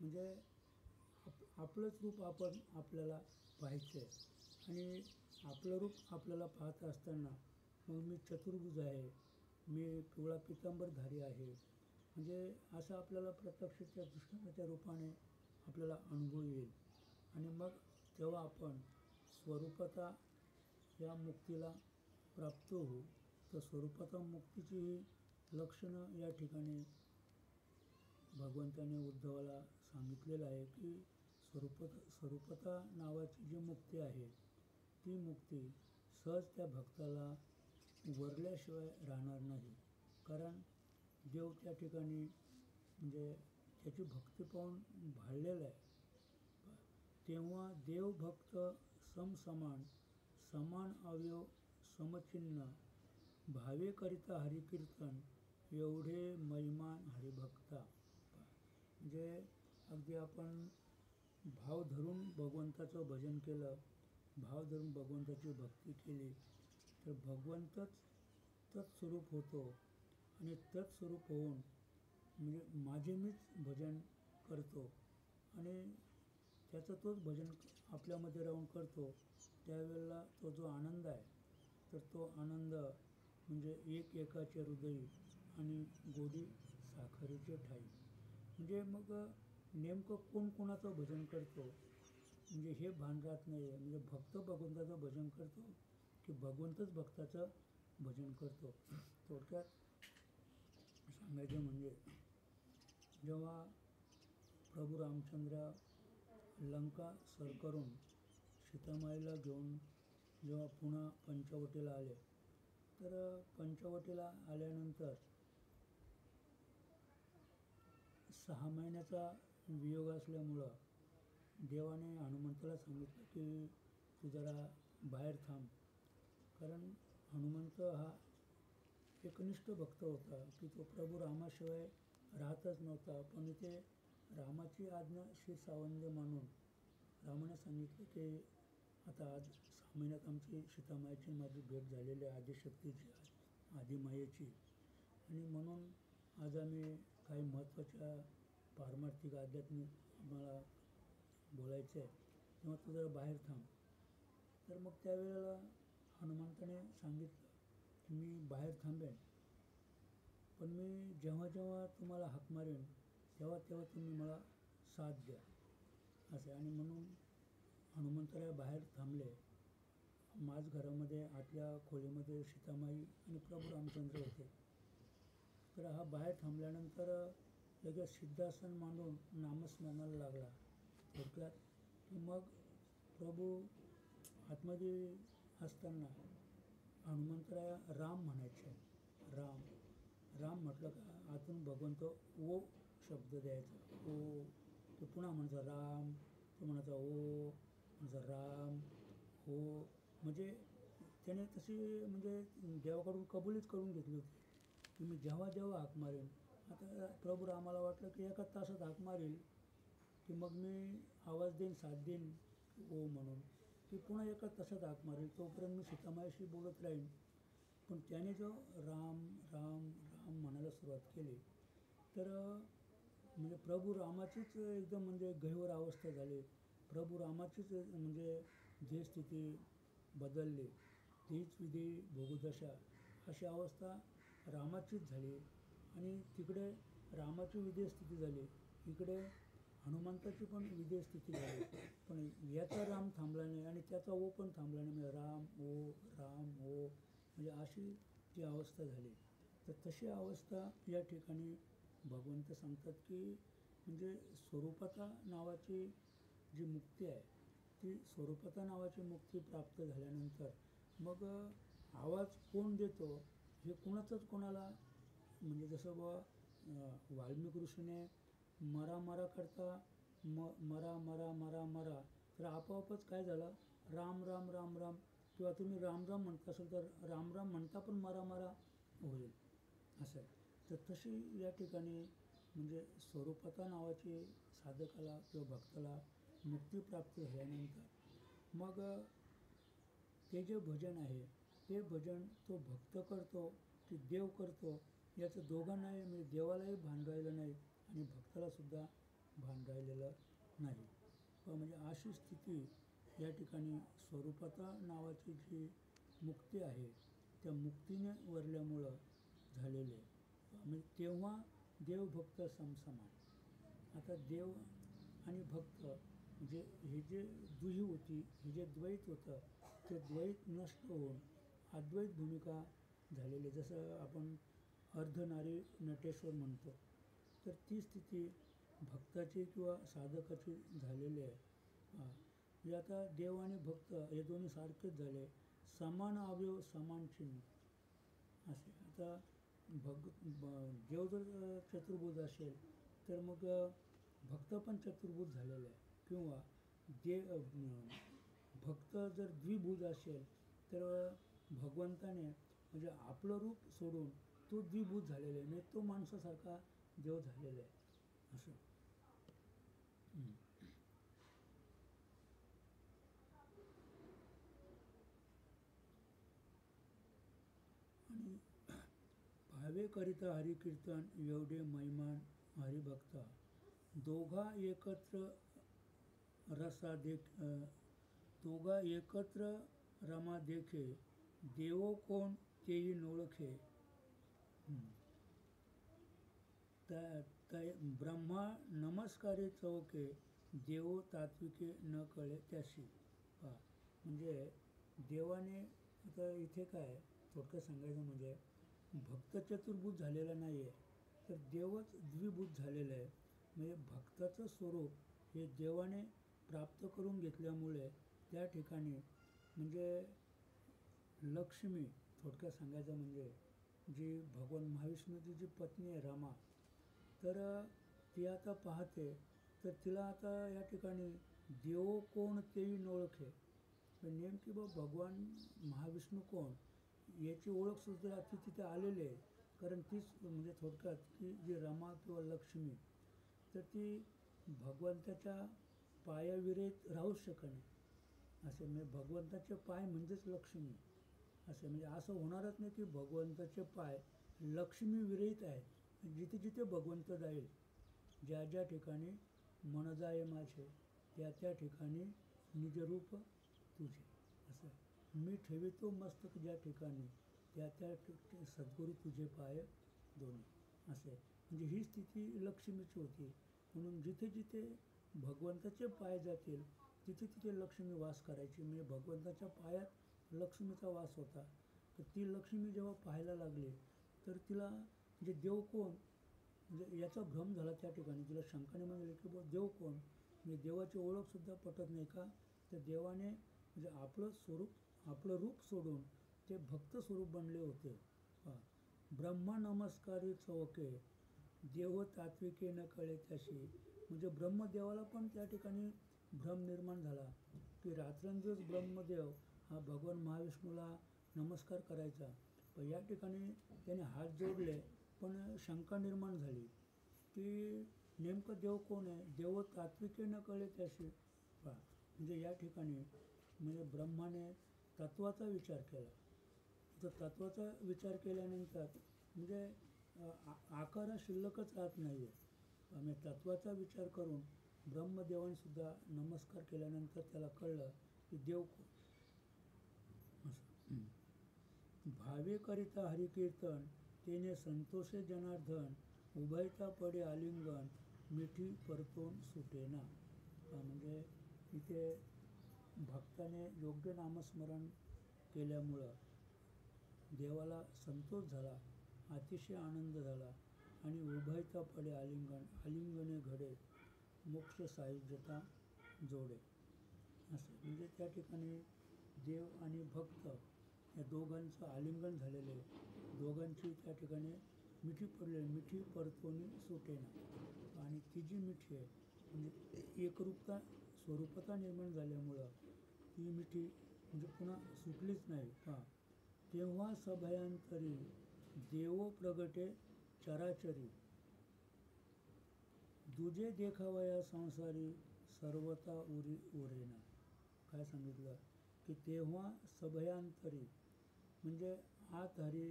A: म्हणजे आपलंच रूप आपल्याला पाहायचं आहे आणि आपलं रूप आपल्याला पाहत असताना मग मी चतुर्भुज आहे, मी पिवळा पितांबरधारी आहे, म्हणजे असं आपल्याला प्रत्यक्ष त्या कृष्णाच्या रूपाने आपल्याला अनुभव येईल. आणि मग तेव्हा आपण स्वरूपता या मुक्तीला प्राप्त होऊ. तर स्वरूपता मुक्तीची ही लक्षणं या ठिकाणी भगवंताने उद्धवाला सांगितलेलं आहे की स्वरूपता नावाची जी मुक्ती आहे ती मुक्ती सहज त्या भक्ताला वरल्याशिवाय राहणार नाही. कारण देव त्या ठिकाणी म्हणजे त्याची भक्ती पाहून भाळलेला आहे. तेव्हा देव भक्त समसमान समान अवयव समचिन्ह भावे करिता हरिकीर्तन एवढे महिमान हरिभक्ता. म्हणजे अगदी आपण भाव धरून भगवंताचं भजन केलं, भाव धरून भगवंताची भक्ती केली तर भगवंतच तत्स्वरूप होतो आणि तत्स्वरूप होऊन म्हणजे माझे मीच भजन करतो आणि त्याचं तोच भजन आपल्यामध्ये राहून करतो. त्यावेळेला तो जो आनंद आहे तर तो आनंद म्हणजे एक एकाचे हृदयी आणि गोडी साखरेचे ठाई. म्हणजे मग नेमकं कोण कोणाचं भजन करतो म्हणजे हे भान राहत नाही आहे. म्हणजे भक्त भगवंताचं भजन करतो की भगवंतच भक्ताचं भजन करतो. थोडक्यात सांगायचं म्हणजे जेव्हा प्रभू रामचंद्र लंका सर करून सीतामाईला घेऊन जेव्हा पुन्हा पंचवटीला आले तर पंचवटीला आल्यानंतर 6 महिन्याचा वियोग असल्यामुळं देवाने हनुमंताला सांगितलं की तू जरा बाहेर थांब. कारण हनुमंत हा एकनिष्ठ भक्त होता की तो प्रभू रामाशिवाय राहतच नव्हता. पण इथे रामाची आज्ञा शिरसावंद मानून रामाने सांगितलं की आता आज 6 महिन्यात आमची सीतामाईची माझी भेट झालेली आहे, आदिशक्तीची आदिमायेची, आणि म्हणून आज आम्ही काही महत्त्वाच्या पारमार्थिक आध्यात्मिक आम्हाला बोलायचं आहे, तेव्हा तू जरा बाहेर थांब. तर मग त्यावेळेला हनुमंताने सांगितलं की मी बाहेर थांबेन, पण मी जेव्हा जेव्हा तुम्हाला हाक मारेन तेव्हा तेव्हा तुम्ही मला साथ द्या असे. आणि म्हणून हनुमंतराय बाहेर थांबले. माझ घरामध्ये आतल्या खोलीमध्ये सीतामाई आणि प्रभू रामचंद्र होते. तर हा बाहेर थांबल्यानंतर लगेच सिद्धासन मांडून नामस्मरणाला लागला. थोडक्यात की मग प्रभू आतमध्ये असताना हनुमंतराया राम म्हणायचे. राम राम म्हटलं का आतून भगवंत ओ शब्द द्यायचा. ओ तो पुन्हा म्हणायचा राम, तो म्हणायचा ओ, म्हणायचा राम हो. म्हणजे त्याने तशी म्हणजे देवाकडून कबुलीच करून घेतली होती की मी जेव्हा जेव्हा हाक मारेन. आता प्रभू रामाला वाटलं की एका तासात हाक मारेल की मग मी आवाज देईन, साथ देईन ओ म्हणून, की पुन्हा एका तासात हाक मारेल, तोपर्यंत मी सीतामाईशी बोलत राहीन. पण त्याने जो राम राम राम म्हणायला सुरुवात केली तर म्हणजे प्रभू रामाचीच एकदम म्हणजे गहिवर अवस्था झाली. प्रभू रामाचीच म्हणजे जे स्थिती बदलली, तीच विधी भोगदशा अशी अवस्था रामाचीच झाली. आणि तिकडे रामाची विदेह स्थिती झाली, इकडे हनुमंताची पण विदेह स्थिती झाली, पण याचा राम थांबला नाही आणि त्याचा ओ पण थांबला नाही, म्हणजे राम ओ म्हणजे अशी ती अवस्था झाली. तर तशी अवस्था या ठिकाणी भगवंत सांगतात की म्हणजे स्वरूपता नावाची जी मुक्ती आहे, ती स्वरूपता नावाची मुक्ती प्राप्त झाल्यानंतर मग आवाज कोण देतो हे कुणाचंच कोणाला, म्हणजे जसं वाल्मिक ऋषीने मरा करता मरा मरा मरा मरा, तर आपोआपच काय झालं, राम राम राम राम, किंवा तुम्ही राम राम म्हणत असेल तर राम राम म्हणता पण मरा मरा होईल असं आहे. तर तशी या ठिकाणी म्हणजे स्वरूपता नावाची साधकाला किंवा भक्ताला मुक्ती प्राप्त झाल्यानंतर मग ते जे भजन आहे ते भजन तो भक्त करतो की देव करतो याचं दोघांनाही, म्हणजे देवालाही भान राहिलं नाही आणि भक्तालासुद्धा भान राहिलेलं नाही. पण म्हणजे अशी स्थिती या ठिकाणी स्वरूपता नावाची जी मुक्ती आहे त्या मुक्तीने वरल्यामुळं झालेले, म्हणजे तेव्हा देव भक्त समसमान. आता देव आणि भक्त म्हणजे हे जे दुही होती, हे जे द्वैत होतं ते द्वैत नष्ट होऊन अद्वैत भूमिका झालेली, जसं आपण अर्धनारी नटेश्वर म्हणतो, तर ती स्थिती भक्ताची किंवा साधकाची झालेली आहे. म्हणजे आता देव आणि भक्त हे दोन्ही सारखेच झाले, समान अवयव समान चिन्ह असे. आता देव जर चतुर्भुज असेल तर मग भक्त पण चतुर्भुज झालेले आहे, किंवा भक्त जर द्विभुज असेल तर भगवंताने म्हणजे आपलं रूप सोडून तो द्विभुज झालेला आहे, म्हणजे तो माणसासारखा देव झालेला आहे असं. आणि भावेकरिता हरिकीर्तन एवढे महिमान हरिभक्ता, दोघा एकत्र रसा दोघा एकत्र रमा देखे, देवो कोण तेही नोळखे. ब्रह्मा नमस्कारे चौके, देवो तात्विके न कळे त्याशी. पहा म्हणजे देवाने, आता इथे काय थोडक्यात सांगायचं म्हणजे भक्त चतुर्भुज झालेला नाही आहे, तर देवच द्विभुज झालेला आहे. म्हणजे भक्ताचं स्वरूप हे देवाने प्राप्त करून घेतल्यामुळे त्या ठिकाणी म्हणजे लक्ष्मी, थोडक्यात सांगायचं म्हणजे जी भगवान महाविष्णूची जी पत्नी आहे रमा, तर ती आता पाहते तर तिला आता या ठिकाणी देव कोण तेही नोळखे, नेमकी भगवान महाविष्णू कोण याची ओळख सुद्धा ती तिथे आलेली आहे. कारण तीच म्हणजे थोडक्यात की जी रमा किंवा लक्ष्मी, तर ती भगवंताच्या पायाविरहित राहूच शकणे असे, म्हणजे भगवंताचे पाय म्हणजेच लक्ष्मी असे. म्हणजे असं होणारच नाही की भगवंताचे पाय लक्ष्मी विरहित आहेत. जिथे जिथे भगवंत जाईल, ज्या ज्या ठिकाणी मन जाये माझे त्या त्या ठिकाणी निजरूप तुझे असं. मी ठेवितो मस्तक ज्या ठिकाणी त्या त्या सद्गुरू तुझे पाय दोन्ही असे. म्हणजे ही स्थिती लक्ष्मीची होती. म्हणून जिथे जिथे भगवंताचे पाय जातील तिथे तिथे लक्ष्मी वास करायची. म्हणजे भगवंताच्या पायात लक्ष्मीचा वास होता. तर ती लक्ष्मी जेव्हा पाहायला लागली तर तिला म्हणजे देव कोण, म्हणजे याचा भ्रम झाला त्या ठिकाणी. तिला शंकाने म्हणले की बुवा देव कोण, म्हणजे देवाची ओळखसुद्धा पटत नाही का. तर देवाने म्हणजे आपलं स्वरूप, आपलं रूप सोडून ते भक्त स्वरूप बनले होते. ब्रह्मा नमस्कारी चौके, देव तात्विके न कळे त्याशी. म्हणजे ब्रह्मदेवाला पण त्या ठिकाणी भ्रम निर्माण झाला की रात्रंदिवस ब्रह्मदेव हा भगवान महाविष्णूला नमस्कार करायचा, पण या ठिकाणी त्याने हात जोडले पण शंका निर्माण झाली की नेमकं देव कोण आहे, देव तात्विके न कळे त्याशी. म्हणजे या ठिकाणी म्हणजे ब्रह्माने तत्वाचा विचार केला. तर तत्वाचा विचार केल्यानंतर म्हणजे आकार शिल्लकच राहत नाही आहे. म्हणजे तत्वाचा विचार करून ब्रह्मदेवांसुद्धा नमस्कार केल्यानंतर त्याला कळलं की देव कोण असं. भावेकरिता हरिकीर्तन तेने संतोषे जनार्दन, उभयता पडे आलिंगन मिठी परतून सुटेना. म्हणजे इथे भक्ताने योग्य नामस्मरण केल्यामुळं देवाला संतोष झाला, अतिशय आनंद झाला आणि उभयता पडे आलिंगन, आलिंगने घडे मोक्ष सायुज्यता जोडे. असं म्हणजे त्या ठिकाणी देव आणि भक्त या दोघांचं आलिंगन झालेलं आहे. दोघांची त्या ठिकाणी मिठी पडलेली, मिठी परतोनी सुटेना. आणि ती जी मिठी आहे म्हणजे एकरूपता, स्वरूपता निर्माण झाल्यामुळं ती मिठी म्हणजे पुन्हा सुटलीच नाही. तेव्हा सभयांतरी देवो प्रगटे चराचरी, दुजे देखावया संसारी सर्वता उरी उरेना. काय सांगितलं की तेव्हा सभयांतरी म्हणजे आत हरी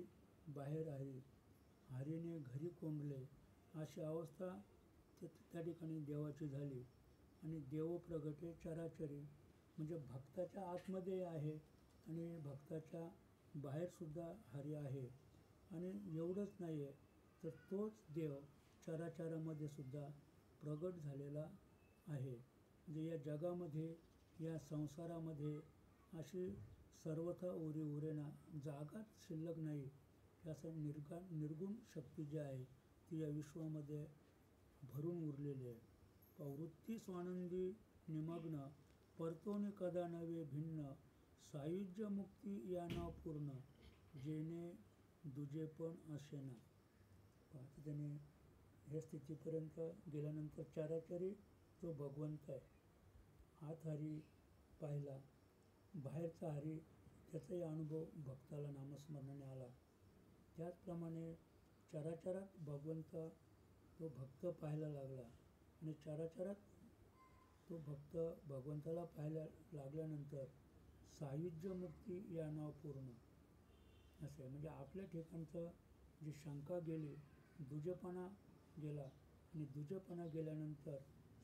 A: बाहेर हरी, हरीने घरी कोंडले अशी अवस्था त्या ठिकाणी देवाची झाली. आणि देव प्रगटे चराचरी म्हणजे भक्ताच्या आतमध्ये आहे आणि भक्ताच्या बाहेरसुद्धा हरी आहे. आणि एवढंच नाही आहे तर तोच देव चराचरामध्ये सुद्धा प्रगट झालेला आहे. म्हणजे या जगामध्ये, या संसारामध्ये अशी सर्वथा उरी उरेना, जागाच शिल्लक नाही. असं निर्गुण शक्ती जी आहे ती या विश्वामध्ये भरून उरलेली आहे. वृत्ती स्वानंदी निमग्न परतोने कदा नवे भिन्न, सायुज्य मुक्ती या ना पूर्ण, जेणे दुजे पण असेना. त्याने ह्या स्थितीपर्यंत गेल्यानंतर चराचरी जो भगवंत आहे, आत हरी पाहिला, बाहेरचा हरी, त्याचाही अनुभव भक्ताला नामस्मरणाने आला. त्याचप्रमाणे चराचरात भगवंत तो भक्त पाहायला लागला आणि चराचरात तो भक्त भगवंताला पाहायला लागल्यानंतर सायुज्य मुक्ती या नाव पूर्ण असे. म्हणजे आपल्या ठिकाणचं जी शंका गेली, दुजेपणा गेला आणि दुजेपणा गेल्यानंतर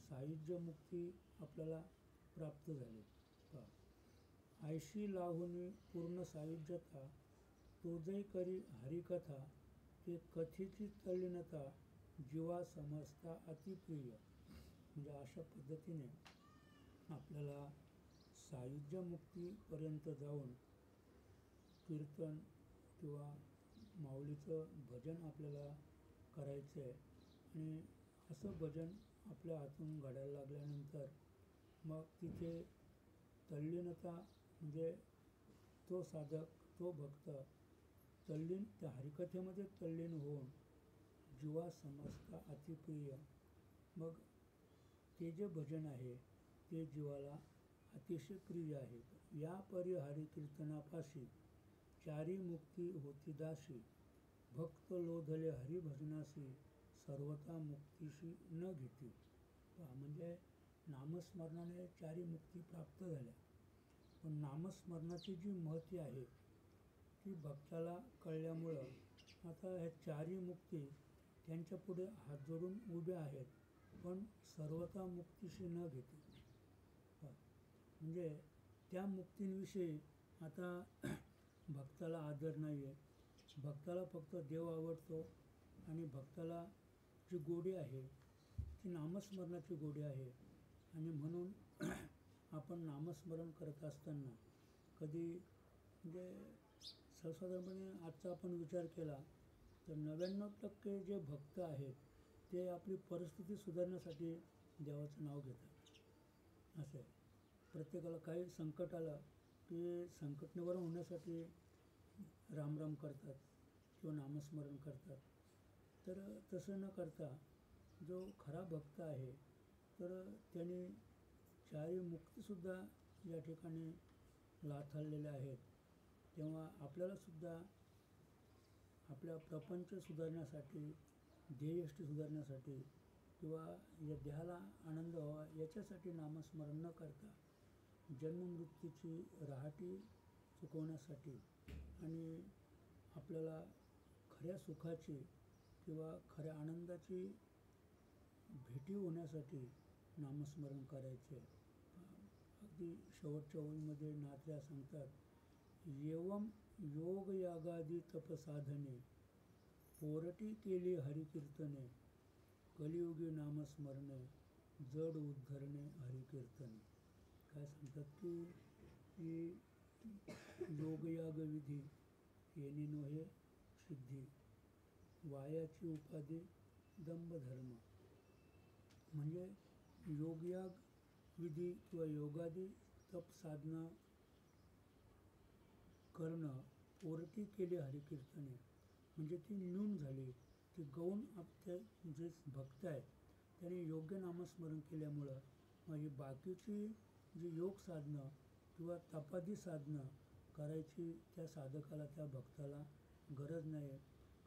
A: सायुज्य मुक्ती आपल्याला प्राप्त झाली. ऐशी लाहुनी पूर्ण सायुज्यता, तोजई करी हरिकथा, ते कथेची तल्लीनता, जीवा समजता अतिप्रिय. म्हणजे अशा पद्धतीने आपल्याला सायुज्य मुक्तीपर्यंत जाऊन कीर्तन किंवा माऊलीचं भजन आपल्याला करायचं आहे. आणि असं भजन आपल्या हातून घडायला लागल्यानंतर मग तिथे तल्लीनता म्हणजे तो साधक, तो भक्त तल्लीन, त्या हरिकथेमध्ये तल्लीन होऊन जीवा समजता अतिप्रिय. मग ते जे भजन आहे ते जीवाला अतिशय प्रिय आहे. या परी हरिकीर्तनापाशी चारी मुक्ती होती दासी, भक्त लोधले हरिभजनासी, सर्वता मुक्तीशी न घेती. म्हणजे नामस्मरणाने चारी मुक्ती प्राप्त झाल्या. पण नामस्मरणाची जी महती आहे ती भक्ताला कळल्यामुळं आता ह्या चारी मुक्ती त्यांच्या पुढे हात जोडून उभ्या आहेत, पण सर्वता मुक्तीशी न घेते. म्हणजे त्या मुक्तींविषयी आता भक्ताला आदर नाही आहे. भक्ताला फक्त देव आवडतो आणि भक्ताला जी गोडी आहे ती नामस्मरणाची गोडी आहे. आणि म्हणून आपण नामस्मरण करत असताना कधी म्हणजे सर्वसाधारणपणे आजचा आपण विचार केला तर 99% जे भक्त आहेत ते आपली परिस्थिती सुधारण्यासाठी देवाचं नाव घेतात. असं आहे. प्रत्येकाला काही संकट आलं की संकट निवारण होण्यासाठी रामराम करतात किंवा नामस्मरण करतात. तर तसं न करता जो खरा भक्त आहे तर त्याने चारी मुक्तीसुद्धा या ठिकाणी लाथाळलेल्या आहेत. तेव्हा आपल्यालासुद्धा आपल्या प्रपंच सुधारण्यासाठी, ध्येयष्टी सुधारण्यासाठी किंवा या देहाला आनंद व्हावा याच्यासाठी नामस्मरण न करता जन्ममृत्यूची रहाटी चुकवण्यासाठी आणि आपल्याला खऱ्या सुखाची किंवा खऱ्या आनंदाची भेटी होण्यासाठी नामस्मरण करायचे. अगदी शेवटच्या ओळीमध्ये नाथल्या सांगतात, एवम योग यागादी तपसाधने पोरटी केली हरिकीर्तने, कलियुगी नामस्मरणे, जड उद्धरणे हरिकीर्तने. काय सांगतात की योगयाग विधी येणे नोहे सिद्धी, वायाची उपाधी दंभधर्म. म्हणजे योगयाग विधी किंवा योगादी तप साधना करणं, पोरटी केली हरिकीर्तने, म्हणजे ती न्यून झाली, ती गौण. आपले जे भक्त आहेत त्याने योग्य नामस्मरण केल्यामुळं मग ही बाकीची जी योग साधनं किंवा तपादी साधनं करायची त्या साधकाला, त्या भक्ताला गरज नाही आहे.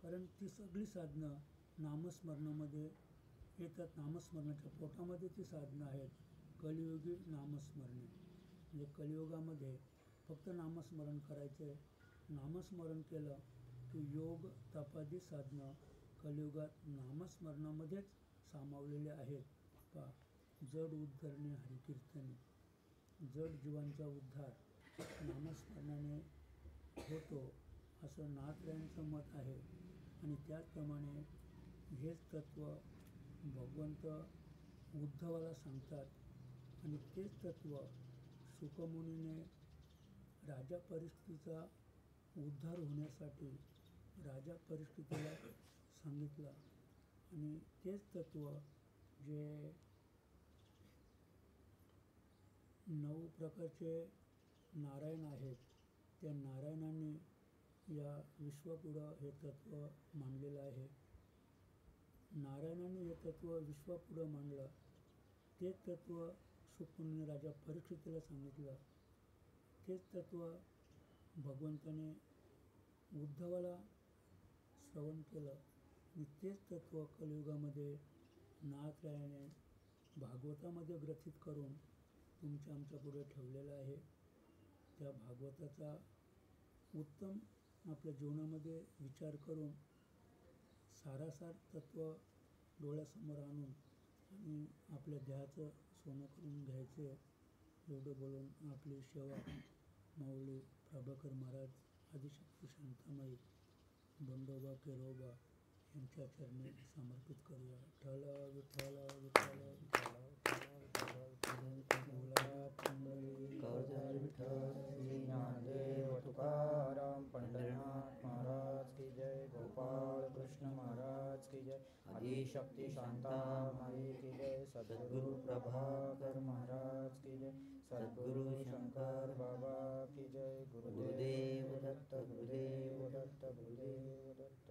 A: कारण ती सगळी साधनं नामस्मरणामध्ये येतात. नामस्मरणाच्या पोटामध्ये ती साधनं आहेत. कलियुगी नामस्मरणे म्हणजे कलियुगामध्ये फक्त नामस्मरण करायचं आहे. नामस्मरण केलं की योग तपादी साधनं कलियुगात नामस्मरणामध्येच सामावलेले आहेत. पहा, जड उद्धरणे हरिकीर्तने, जड जीवांचा उद्धार नामस्मरणाने होतो असं नाथरायांचं मत आहे. आणि त्याचप्रमाणे हेच तत्त्व भगवंत उद्धवाला सांगतात. आणि तेच तत्त्व शुकमुनीने राजा परीक्षितीचा उद्धार होण्यासाठी राजा परीक्षितीला सांगितलं. आणि तेच तत्त्व जे 9 प्रकारचे नारायण आहेत त्या नारायणांनी या विश्वापुढं हे तत्त्व मांडलेलं आहे. नारायणांनी हे तत्त्व विश्वापुढं मांडलं. तेच तत्त्व शुकमुनीने राजा परीक्षितीला सांगितलं. तेच तत्त्व भगवंताने उद्धवाला श्रवण केलं. आणि तेच तत्त्व कलियुगामध्ये नाथरायाने भागवतामध्ये ग्रथित करून तुमच्या आमच्या पुढे ठेवलेलं आहे. त्या भागवताचा उत्तम आपल्या जीवनामध्ये विचार करून सारासार तत्त्व डोळ्यासमोर आणून आणि आपल्या देहाचं सोनं करून घ्यायचे. एवढं बोलून आपली सेवा माऊली प्रभाकर महाराज, आदिशक्ती शांतामाई, बंडोबा केरोबा यांच्या चरणी समर्पित करूया. विठ्ठल विठ्ठल विठ्ठल
B: कर्जल विठ्ठल श्री ज्ञानदेव तुकाराम पंढरीनाथ महाराज की जय. गोपाळ कृष्ण महाराज की जय. आदिशक्ती शांता माई की जय. सद्गुरु प्रभाकर महाराज की जय. सद्गुरु शंकर बाबा की जय. गुरुदेव दत्त, गुरुदेव दत्त, गुरुदेव दत्त.